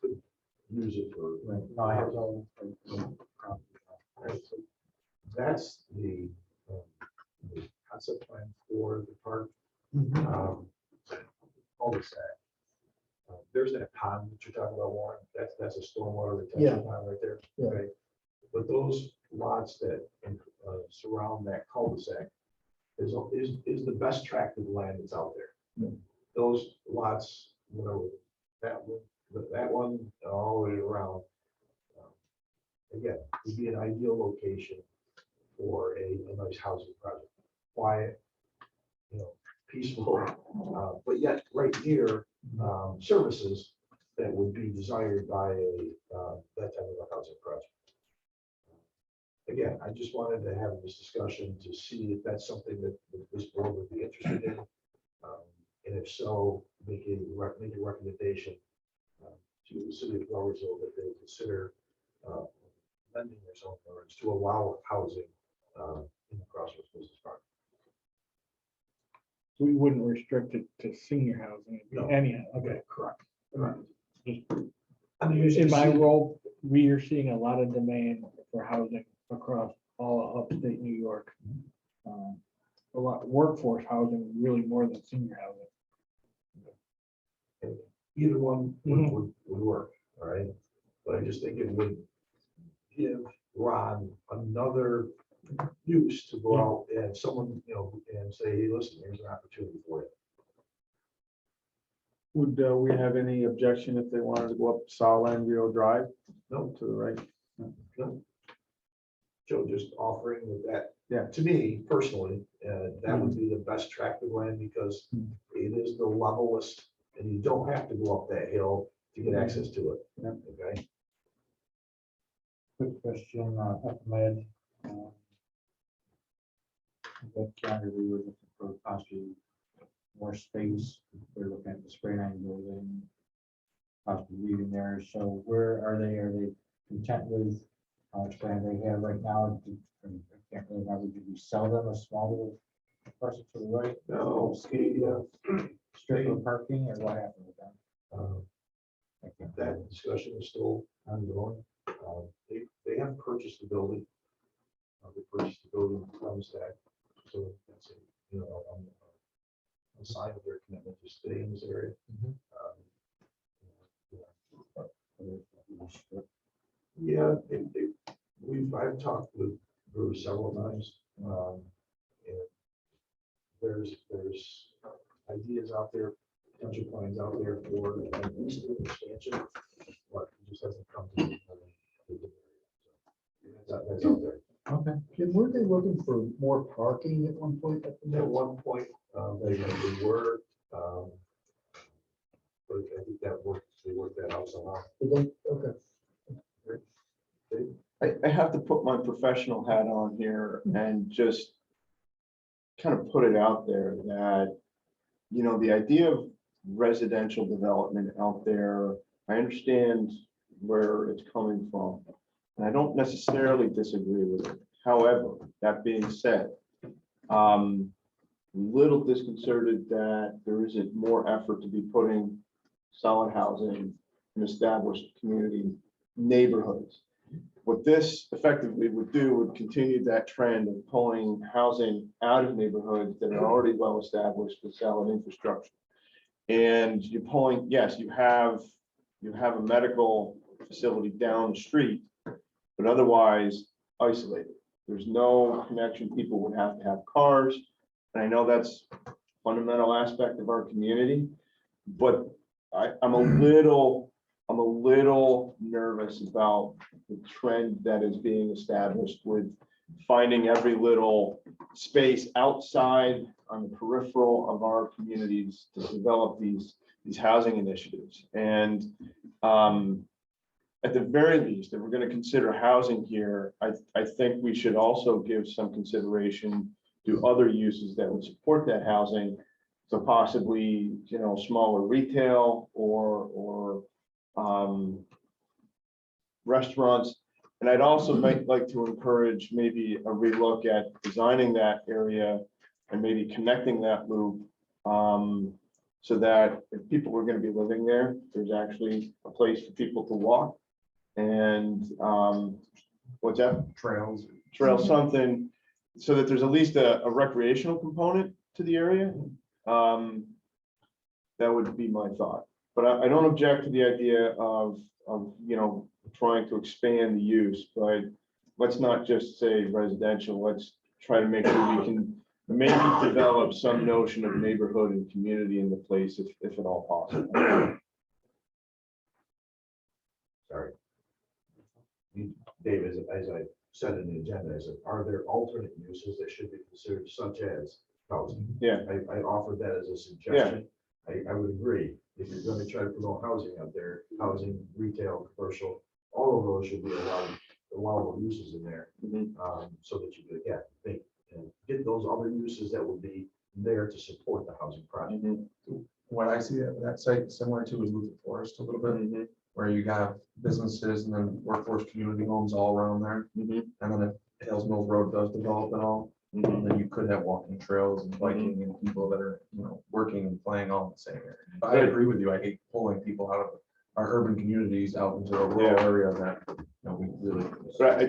could use it for. Right. No, I have no. Right, so that's the concept plan for the park. Cul-de-sac. There's that pond that you're talking about, Warren. That's a stormwater retention pond right there. Yeah. Okay. But those lots that surround that cul-de-sac is the best tract of land that's out there. Yeah. Those lots, that one, all the way around. Again, would be an ideal location for a nice housing project. Quiet, peaceful, but yet right here, services that would be desired by that type of a housing project. Again, I just wanted to have this discussion to see if that's something that this board would be interested in. And if so, make a recommendation to the city of Gloversville that they consider amending their zoning ordinance to allow housing in the Crossroads Business Park. We wouldn't restrict it to senior housing, it'd be No. any, okay. Correct. Just I mean, in my role, we are seeing a lot of demand for housing across all of upstate New York. A lot workforce housing, really more than senior housing. either one would work, all right? But I just think it would give Ron another use to go out and someone, and say, hey, listen, here's an opportunity for you. Would we have any objection if they wanted to go up Solandrio Drive? No, To the right? no. Joe, just offering that, Yeah. to me personally, that would be the best tract of land because it is the levelest and you don't have to go up that hill to get access to it. Yeah. Okay. Quick question, Med. That calendar, we were looking for possibly more space. We're looking at the spray line building, possibly leaving there. So where are they? Are they content with how much land they have right now? I can't really remember. Did we sell them a small little parcel to the right? No, Strip of parking or what happened with that? I can't remember. that discussion is still ongoing. They haven't purchased the building. They purchased the building from Stack. So that's a sign of their commitment to stay in this area. Yeah, I've talked with Bruce several times. And there's ideas out there, potential plans out there for an eastern expansion, but it just hasn't come to the- that's out there. Okay. Jim, weren't they looking for more parking at one point? At one point, they were, but I think they worked that out somehow. Did they? Okay. I have to put my professional hat on here and just kind of put it out there that, you know, the idea of residential development out there, I understand where it's coming from. And I don't necessarily disagree with it. However, that being said, little disconcerted that there isn't more effort to be putting solid housing in established community neighborhoods. What this effectively would do would continue that trend of pulling housing out of neighborhoods that are already well established with solid infrastructure. And you're pulling, yes, you have a medical facility down the street, but otherwise isolated. There's no connection. People would have to have cars. And I know that's a fundamental aspect of our community, but I'm a little nervous about the trend that is being established with finding every little space outside on the peripheral of our communities to develop these housing initiatives. And at the very least, if we're going to consider housing here, I think we should also give some consideration to other uses that would support that housing. So possibly, you know, smaller retail or restaurants. And I'd also might like to encourage maybe a relook at designing that area and maybe connecting that loop so that if people were going to be living there, there's actually a place for people to walk. And what's that? Trails. Something, so that there's at least a recreational component to the area. That would be my thought. But I don't object to the idea of you know, trying to expand the use, but let's not just say residential. Let's try to make sure we can maybe develop some notion of neighborhood and community in the place if at all possible. Sorry. Dave, as I said in the agenda, I said, are there alternate uses that should be considered such as housing? Yeah. I offered that as a suggestion. I would agree. If you're going to try to promote housing out there, housing, retail, commercial, all of those should be allowable uses in there. So that you could, think and get those other uses that would be there to support the housing project. What I see at that site similar to is Luther Forest a little bit, where you have businesses and then workforce community homes all around there. And then if Hills Mills Road does develop at all, then you could have walking trails and biking and people that are, you know, working and playing all in the same area. But I agree with you. I hate pulling people out of our urban communities out into a rural area that, you know, we really. But I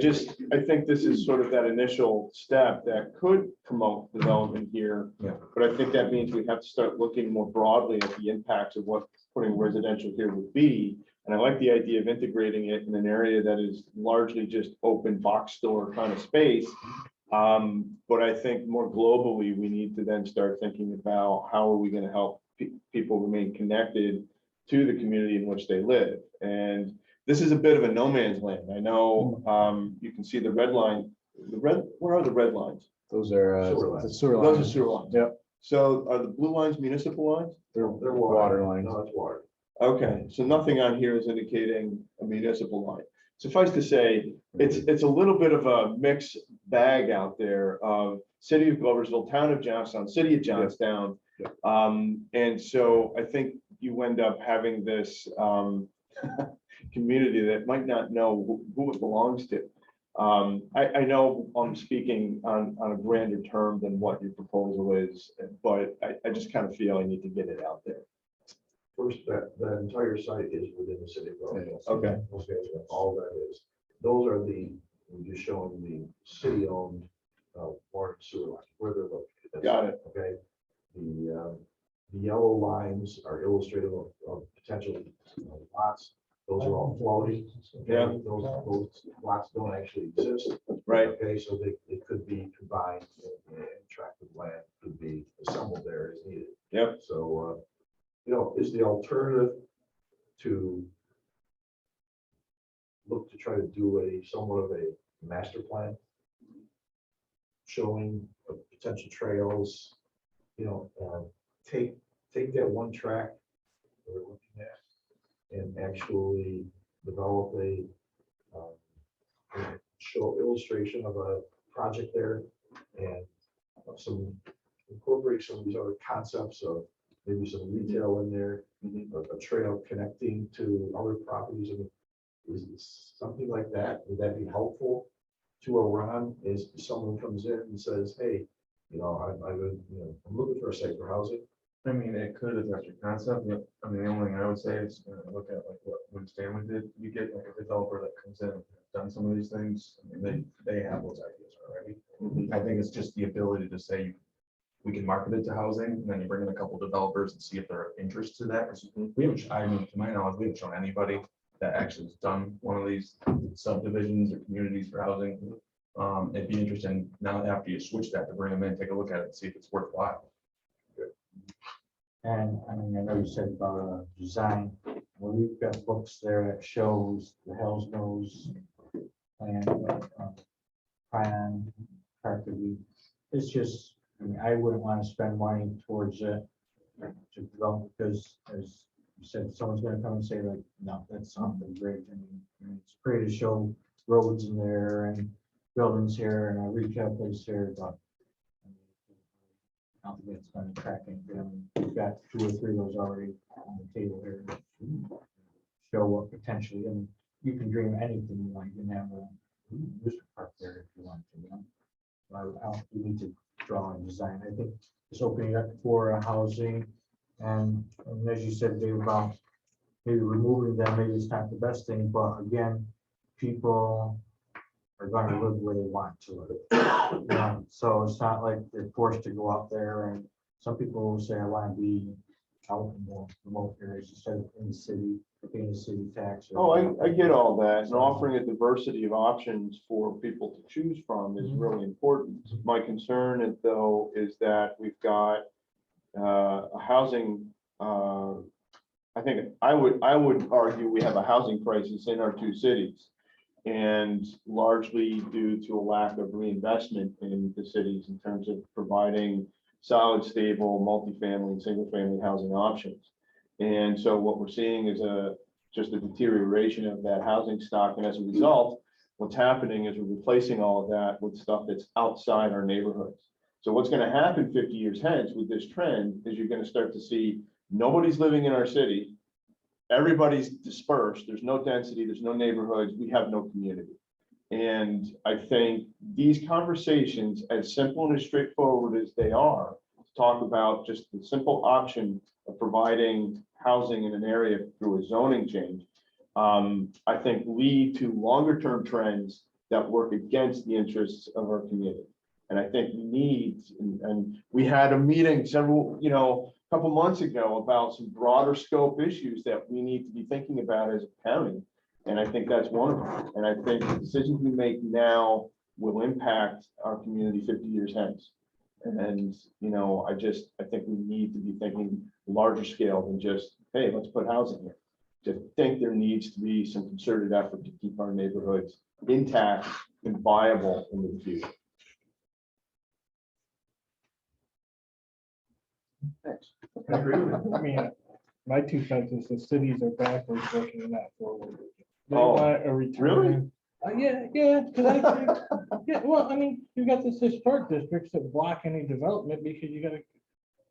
think this is sort of that initial step that could promote development here. But I think that means we have to start looking more broadly at the impacts of what putting residential here would be. And I like the idea of integrating it in an area that is largely just open box store kind of space. But I think more globally, we need to then start thinking about how are we going to help people remain connected to the community in which they live. And this is a bit of a no man's land. I know you can see the red line. Where are the red lines? Those are Sewer lines. the sewer Those are lines. sewer lines. Yep. So are the blue lines municipal lines? They're They're water lines. No, it's water. Okay, so nothing on here is indicating a municipal line. Suffice to say, it's a little bit of a mixed bag out there of city of Gloversville, town of Johnstown, city of Johnstown. And so I think you end up having this community that might not know who it belongs to. I know I'm speaking on a grander term than what your proposal is, but I just kind of feel I need to get it out there. First, that entire site is within the city of Gloversville. Okay. Okay, that's all that is. Those are we're just showing the city-owned water and sewer lines, where they're located. That's- Got it. Okay. The yellow lines are illustrative of potential lots. those are all floating. Yeah. Those lots don't actually exist. Right. Okay, so they could be combined and tract of land could be assembled there as needed. Yep. So, is the alternative to look to try to do somewhat of a master plan showing potential trails, take that one track we're looking at and actually develop a show illustration of a project there and incorporate some of these other concepts of maybe some retail in there, a trail connecting to other properties. I mean, is something like that, would that be helpful to a Ron if someone comes in and says, hey, I'm looking for a site for housing? I mean, it could if that's your concept. Yeah, I mean, the only thing I would say is look at like when Stanley did. You get like a developer that comes in and has done some of these things. I mean, they have those ideas already. I think it's just the ability to say we can market it to housing, and then you bring in a couple developers and see if they're interested to that. Because we haven't, I mean, to my knowledge, we haven't shown anybody that actually has done one of these subdivisions or communities for housing. It'd be interesting now after you switch that to bring them in, take a look at it and see if it's worthwhile. And I mean, I know you said about design, well, we've got books there that shows the Hells Mills and plan, practically. It's just, I mean, I wouldn't want to spend money towards it to develop because as you said, someone's gonna come and say like, no, that's something great. I mean, it's great to show roads in there and buildings here and a retail place here, but I don't think it's going to track anything. We've got 2 or 3 of those already on the table here. Show what potentially, and you can dream anything you want. You can have a rooster park there if you want to. So I don't, you need to draw and design. I think it's opening up for housing, and as you said, Dave, about maybe removing them, maybe it's not the best thing, but again, people are going to live where they want to live. So it's not like they're forced to go out there, and some people will say, I want to be out in the remote areas instead of in the city, paying the city tax. I get all that, and offering a diversity of options for people to choose from is really important. My concern though is that we've got a housing, I think I would argue we have a housing crisis in our 2 cities. And largely due to a lack of reinvestment in the cities in terms of providing solid, stable, multifamily and single family housing options. And so what we're seeing is just a deterioration of that housing stock. And as a result, what's happening is we're replacing all of that with stuff that's outside our neighborhoods. So what's going to happen 50 years hence with this trend is you're going to start to see nobody's living in our city. Everybody's dispersed. There's no density. There's no neighborhoods. We have no community. And I think these conversations, as simple and as straightforward as they are, talk about just the simple option of providing housing in an area through a zoning change, I think lead to longer term trends that work against the interests of our community. And I think we need, and we had a meeting couple months ago about some broader scope issues that we need to be thinking about as a county. And I think that's one of them. And I think the decisions we make now will impact our community 50 years hence. And I think we need to be thinking larger scale than just, hey, let's put housing here. To think there needs to be some concerted effort to keep our neighborhoods intact and viable into the future. Thanks. I agree with it. I mean, my 2 cents is the cities are backwards looking and not forward. They want a return. Really? Yeah, because I think, well, I mean, you got this historic districts that block any development because you gotta,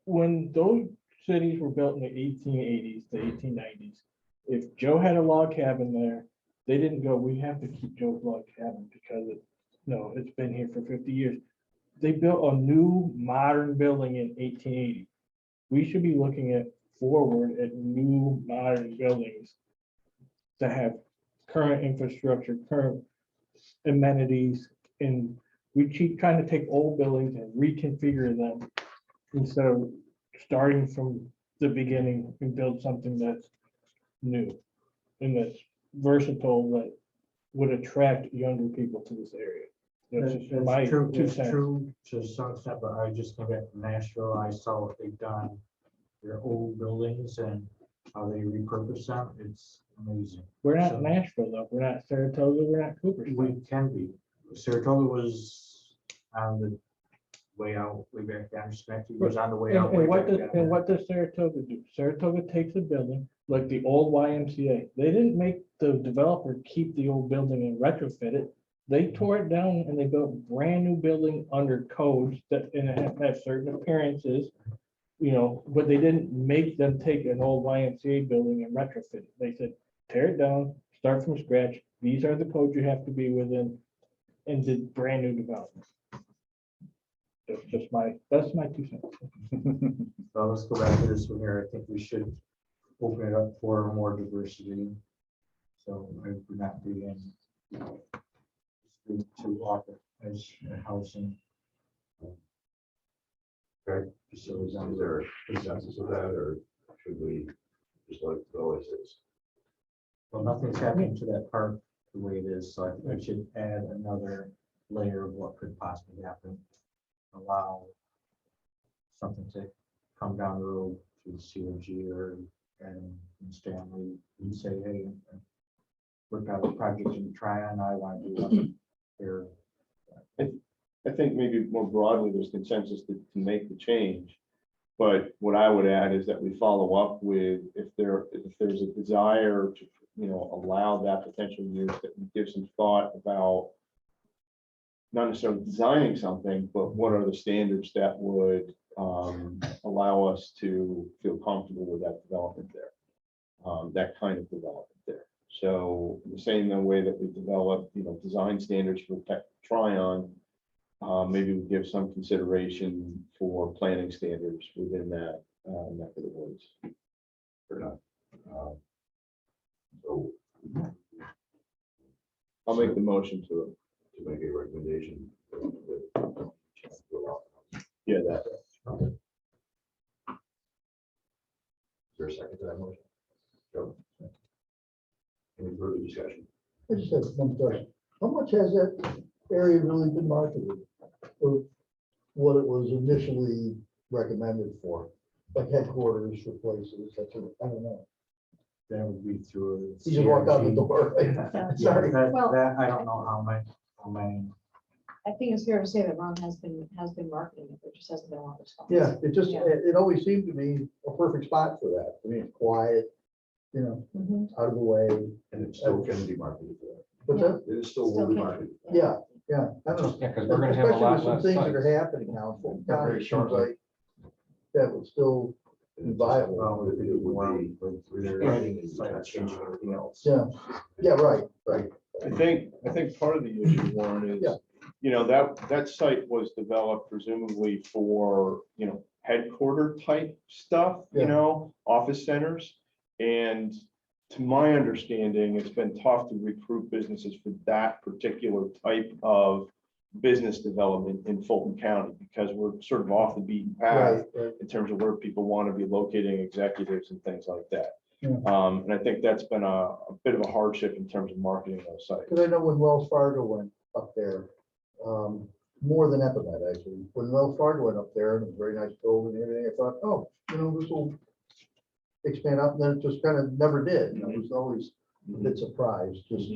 when those cities were built in the 1880s to 1890s, if Joe had a log cabin there, they didn't go, we have to keep Joe's log cabin because it's been here for 50 years. They built a new modern building in 1880. We should be looking at forward at new modern buildings to have current infrastructure, current amenities, and we keep trying to take old buildings and reconfigure them instead of starting from the beginning and build something that's new. and that's versatile, that would attract younger people to this area. That's just my That's true, 2 it's cents. true to some extent, but I just came back from Nashville, I saw what they've done, their old buildings and how they repurpose them, it's amazing. We're not So- Nashville though, we're not Saratoga, we're not Cooperstown. We can be, Saratoga was on the way out, way back down, Schenectady was on the way out. way And what back does, down. and what does Saratoga do? Saratoga takes a building like the old YMCA. They didn't make the developer keep the old building and retrofit it. They tore it down and they built a brand new building under codes that, and it has to have certain appearances. But they didn't make them take an old YMCA building and retrofit it. They said, tear it down, start from scratch. These are the codes you have to be within, and did brand new development. That's my 2 cents. So let's go back to this one here, I think we should open it up for more diversity. So I would not be in to offer as a housing. Okay. Facilities Is on there a consensus of that, or should we just let it go as is? Well, nothing's happening to that park the way it is, so I think I should add another layer of what could possibly happen. Allow something to come down the road through the COG or and Stanley and say, hey, work out a project and try on, I want to do one here. I think maybe more broadly, there's consensus to make the change. But what I would add is that we follow up with, if there's a desire to, allow that potential use, that we give some thought about not necessarily designing something, but what are the standards that would allow us to feel comfortable with that development there, that kind of development there. So the same way that we develop, design standards for Tryon, maybe we give some consideration for planning standards within that neck of the woods. Or not? So I'll make the motion to make a recommendation. Yeah, that. Okay. Is there a second to that motion? Joe? Any further discussion? I just have one question. How much has that area really been marketed for what it was initially recommended for? Like headquarters for places, I don't know. That would be through. You just walk out the door. Yeah. Sorry. Well- That, I don't know how many, I think it's fair to say that Ron has been marketing it, but just hasn't been a lot of response. Yeah, it just, Yeah. it always seemed to me a perfect spot for that. I mean, it's quiet, Mhm. out of the way. And it still can be marketed for that. But that, It is still will be marketed. yeah, I don't know. Yeah, because we're gonna have a Especially lot with some less things that are sites. happening now. in Fulton Very County, it seems shortly. like That would still And it's viable. well, it would be, they're adding, it's not changing anything else. Yeah, right. I think part of the issue, Warren, is, Yeah. that site was developed presumably for, headquarter type stuff, Yeah. office centers. And to my understanding, it's been tough to recruit businesses for that particular type of business development in Fulton County, because we're sort of off the beaten path Right. in terms of where people want to be locating executives and things like that. Yeah. And I think that's been a bit of a hardship in terms of marketing those sites. Because I know when Wells Fargo went up there, more than Epinet actually, when Wells Fargo went up there and it was a very nice building and everything, I thought, oh, this will expand up, and then it just kind of never did. It was always a bit surprised, just.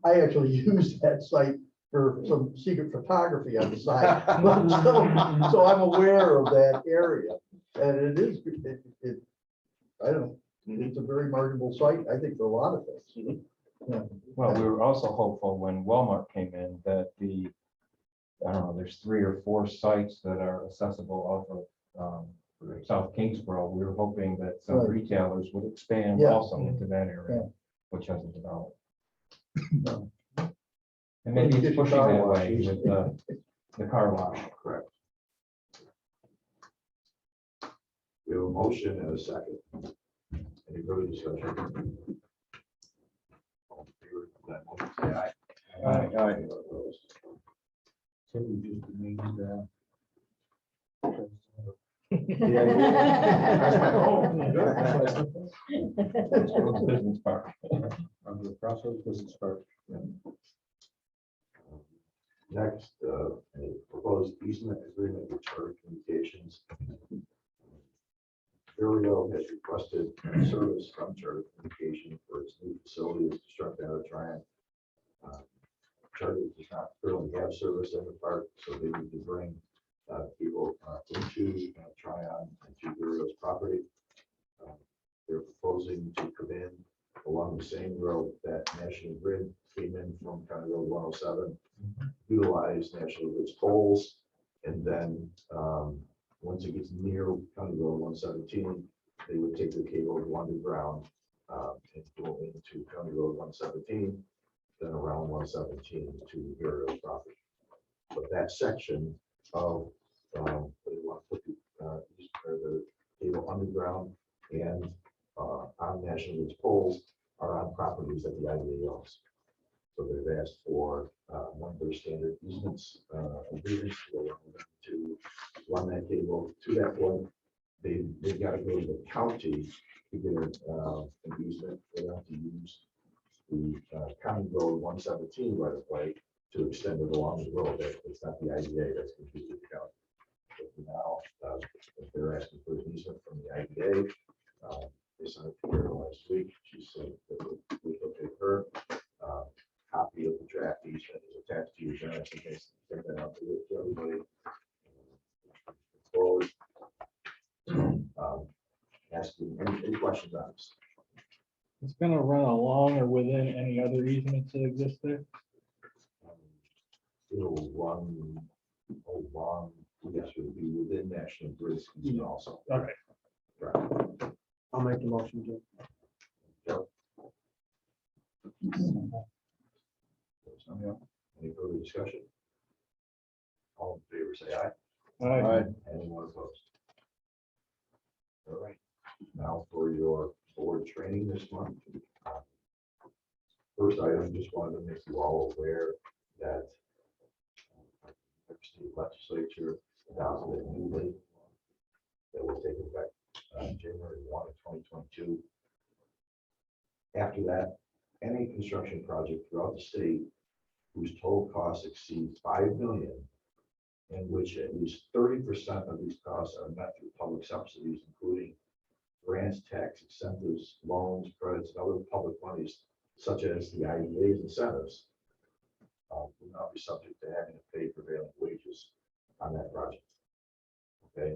I actually used that site for some secret photography on the side. So I'm aware of that area, and it is, I don't know, it's a very marketable site, I think, for a lot of things. Yeah. Well, we were also hopeful when Walmart came in that I don't know, there's 3 or 4 sites that are accessible off of South Kingsborough. We were hoping that some Right. retailers would expand Yeah. also into that area, Yeah. which hasn't developed. No. And maybe Get it's your pushing car that way washed. with the car wash. Correct. We have a motion and a second. Any further discussion? All in favor of that motion, say aye. Aye. Any opposed? can we just name the. Yeah, that's my Crossroads Business Park. Under the Crossroads Business Park. Next, a proposed easement agreement with Charter Communications. Virio has requested service from Charter Communication for its new facility to construct out of Triumph. Charter does not currently have service in the park, so they need to bring people into Triumph and to Virio's property. They're proposing to come in along the same road that National Grid came in from County Road 107, utilize National Grid's poles, and then once it gets near County Road 117, they would take the cable underground and go into County Road 117, then around 117 to Virio's property. But that section of they want to put the cable underground and on National Grid's poles are on properties that the IDA owns. So they've asked for one of their standard easements agreements to allow them to run that cable to that point. They've got to go to the county to get an easement for them to use the County Road 117 right of way to extend it along the road. It's not the IDA that's confused with the county. But now, if they're asking for an easement from the IDA, they sent it to her last week. She said that we looked at her. Copy of the draft easement is attached to your agenda. So they send that out to everybody. Forward. Asking any questions on this. It's gonna run along or within any other easements that exist there? It'll run along, yes, it will be within National Grid's easement also. Okay. Right. I'll make the motion, Jim. Joe? Any further discussion? All in favor, say aye. All right. Anyone opposed? All right, now for your board training this month. First item, just wanted to make you all aware that the state legislature adopted a new labor law that will take effect January 1 of 2022. After that, any construction project throughout the state whose total cost exceeds $5 million, in which at least 30% of these costs are met through public subsidies, including grants, tax incentives, loans, credits, and other public monies, such as the IDA's incentives, will not be subject to having to pay prevailing wages on that project. Okay.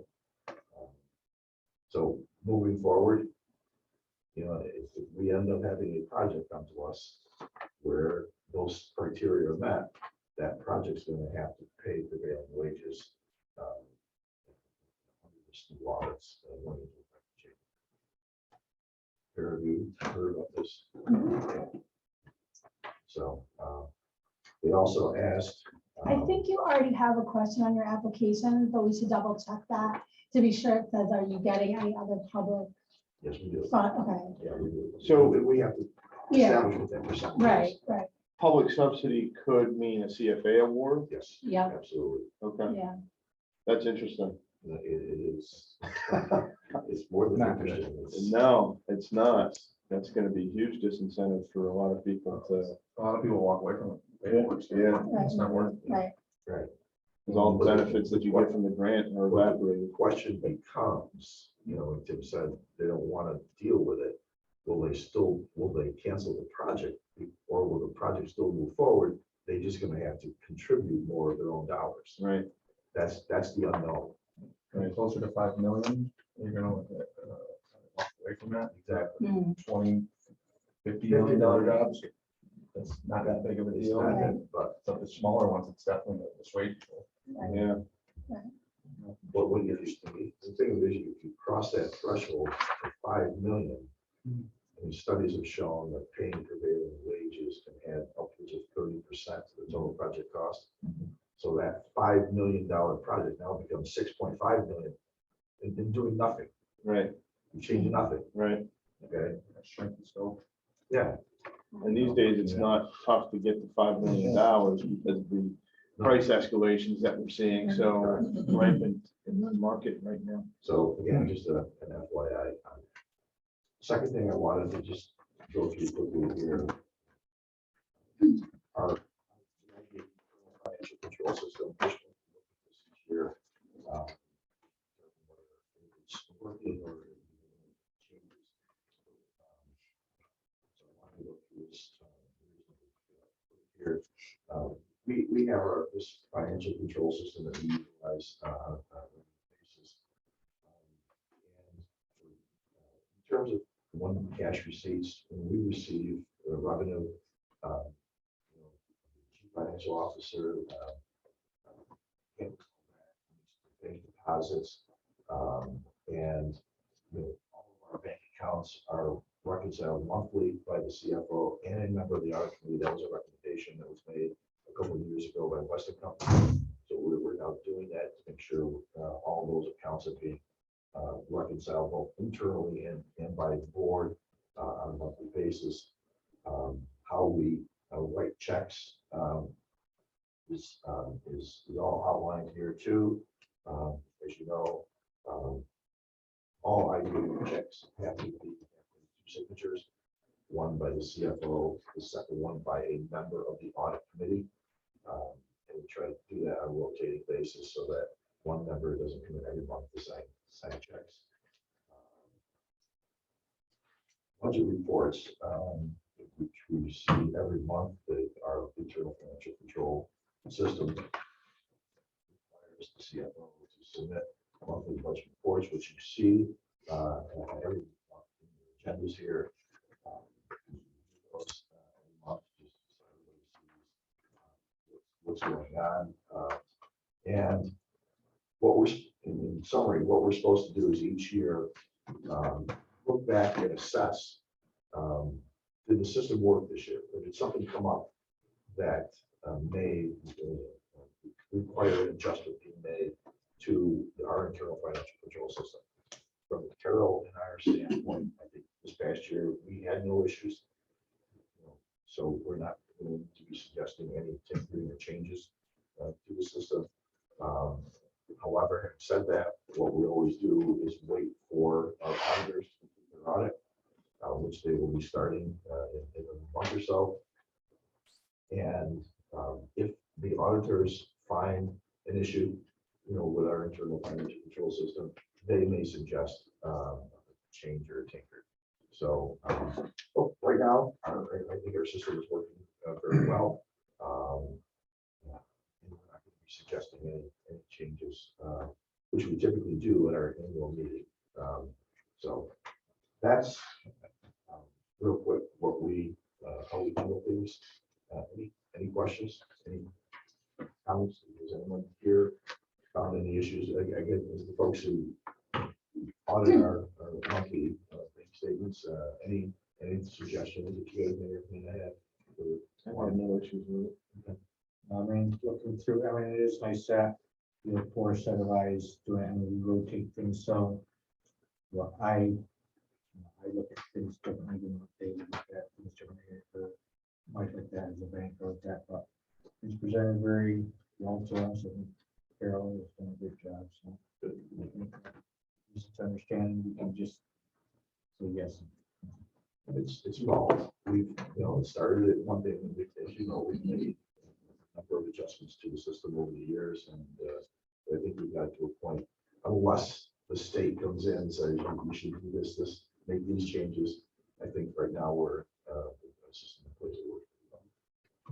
So moving forward, you know, if we end up having a project come to us where those criteria are met, that project's going to have to pay prevailing wages. Under this new law that's going into effect. Pair of you heard about this. So they also asked. I think you already have a question on your application, but we should double check that to be sure it says, are you getting any other public Yes, we do. fund? Okay, Yeah, we do. So- we have to yeah, establish what that percentage is. right, Public subsidy could mean a CFA award. Yes. Yep. Absolutely. Okay, yeah. that's interesting. It is. It's more than Not interesting. It's- No, it's not. That's gonna be a huge disincentive for a lot of people to, A lot of people walk away from it. yeah, It's not worth it. Right, because all the benefits that you get from the grant are Well, evaporated. the question becomes, you know, when Tim said they don't want to deal with it, will they cancel the project? Or will the project still move forward? They're just gonna have to contribute more of their own dollars. Right, That's the unknown. When closer to 5 million, you're gonna walk away from that. Exactly. Mm, 20, $50 million jobs. That's not that big of a It's deal. not, Right. but So the smaller ones, it's definitely the sway. right. yeah, when you, the thing is, if you cross that threshold of 5 million, and studies have shown that paying prevailing wages can add upwards of 30% to the total project cost. So that $5 million project now becomes 6.5 million and doing nothing. right, You change nothing, right. okay? Shrink the scope. Yeah. And these days, it's not tough to get to $5 million because of the price escalations that we're seeing, so rampant in the market right now. So again, just an FYI. Second thing I wanted to just go through quickly here. Our financial control system. Here. It's working or changes. So I want to go through this here. We have this financial control system that we utilize on a basis. And in terms of one cash receipts, when we receive the revenue, chief financial officer, bank deposits, and all of our bank accounts are reconciled monthly by the CFO and a member of the audit committee. That was a recommendation that was made a couple of years ago by Weston Company. So we're now doing that to make sure all those accounts are being reconciled both internally and by the board on a monthly basis. How we write checks is all outlined here too. As you know, all IDA checks have to be two signatures, one by the CFO, the second one by a member of the audit committee. And we try to do that on a rotating basis so that one member doesn't come in every month to sign checks. Budget reports, which we receive every month, that our internal financial control system requires the CFO to submit monthly budget reports, which you see every month in the agendas here. Those, every month, just so everybody sees what's going on. And what we're, in summary, what we're supposed to do is each year look back and assess, did the system work this year? Or did something come up that may require an adjustment being made to our internal financial control system? From Carol and our standpoint, I think this past year we had no issues. So we're not going to be suggesting any tinkering or changes to the system. However, having said that, what we always do is wait for our auditors to complete their audit, which they will be starting in a month or so. And if the auditors find an issue, with our internal financial control system, they may suggest change or tinker. So right now, I think our system is working very well. And we're not going to be suggesting any changes, which we typically do at our annual meeting. So that's real quick what we how we handle things. Any questions? Any comments? Does anyone here found any issues? Again, as the folks who audit our monthly bank statements, any suggestions that you guys may have? I have no issues with it. Okay. I mean, looking through, it is nice that you have four set of eyes doing it and we rotate things. So, well, I look at things differently than what they look at things differently. Might like that as a bank or that, but it's presented very well to us, and Carol has done a good job. So, just to understand, we can just say yes. It's small. We've, it started at one day, and as you know, we've made a number of adjustments to the system over the years, and I think we got to a point, unless the state comes in and says, you should do this, make these changes. I think right now we're the system in place to work.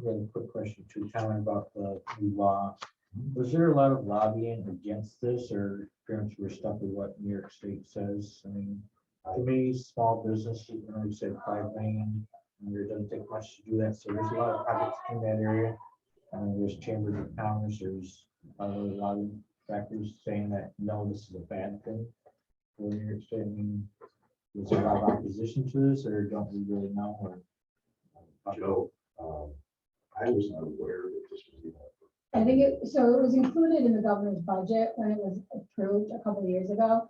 A quick question too, comment about the new law. Was there a lot of lobbying against this, or parents were stuck with what New York State says? I mean, to me, small business, we said 5 million, and it doesn't take much to do that. So there's a lot of projects in that area. There's chambers of commerce, there's a lot of factors saying that no, this is a bad thing for New York State. I mean, is there a lot of opposition to this, or don't we really know? Or Joe, I was not aware that this was even. I think it was included in the governor's budget when it was approved a couple of years ago.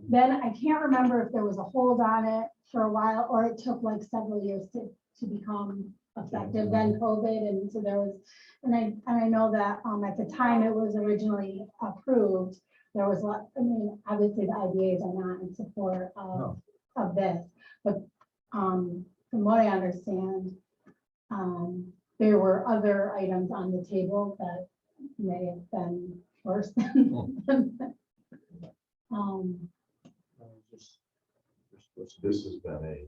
Then I can't remember if there was a hold on it for a while, or it took like several years to become effective, then COVID. And so there was, and I know that at the time it was originally approved, there was, obviously the IDAs are not in support of this, But from what I understand, there were other items on the table that may have been worse than. Just This has been a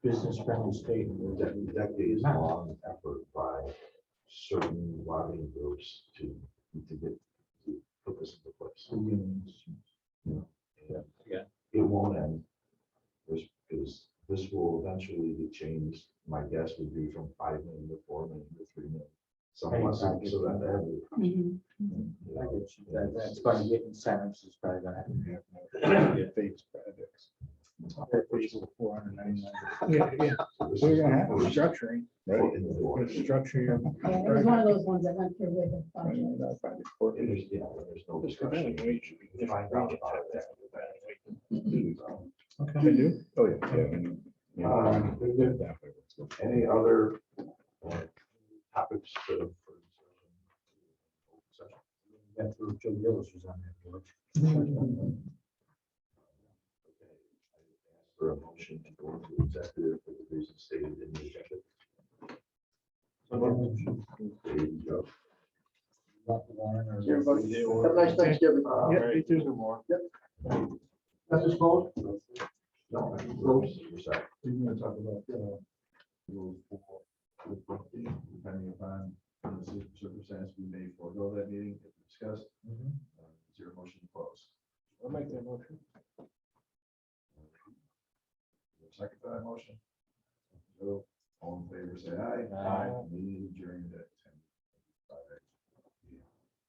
business friendly state. decades-long effort by certain lobbying groups to put this into place. And Yeah. it won't end. Because this will eventually be changed. My guess would be from 5 million to 4 million to 3 million. Somewhat, so that every. Mhm. I get you. That's going to get incentives, it's probably gonna have to Phase projects. $499. Yeah. So you're gonna have restructuring, right? Structure your. Yeah, it was one of those ones that went through with the budget. And there's no discussion. We find out about it after Okay. They do? Oh, yeah. Any other topics for discussion? That's where Joe Gillis was on that board. For a motion to go into executive for the reasons stated in the agenda. There you go. Everybody, have a nice Thanksgiving. Yeah, you too. That's just closed. No, close. We're gonna talk about rules for depending upon the circumstance, we may forego that meeting if discussed. Is there a motion to close? I'll make that motion. Second to that motion. So, all in favor, say aye. Aye. Meeting adjourned at 10:05 a.m.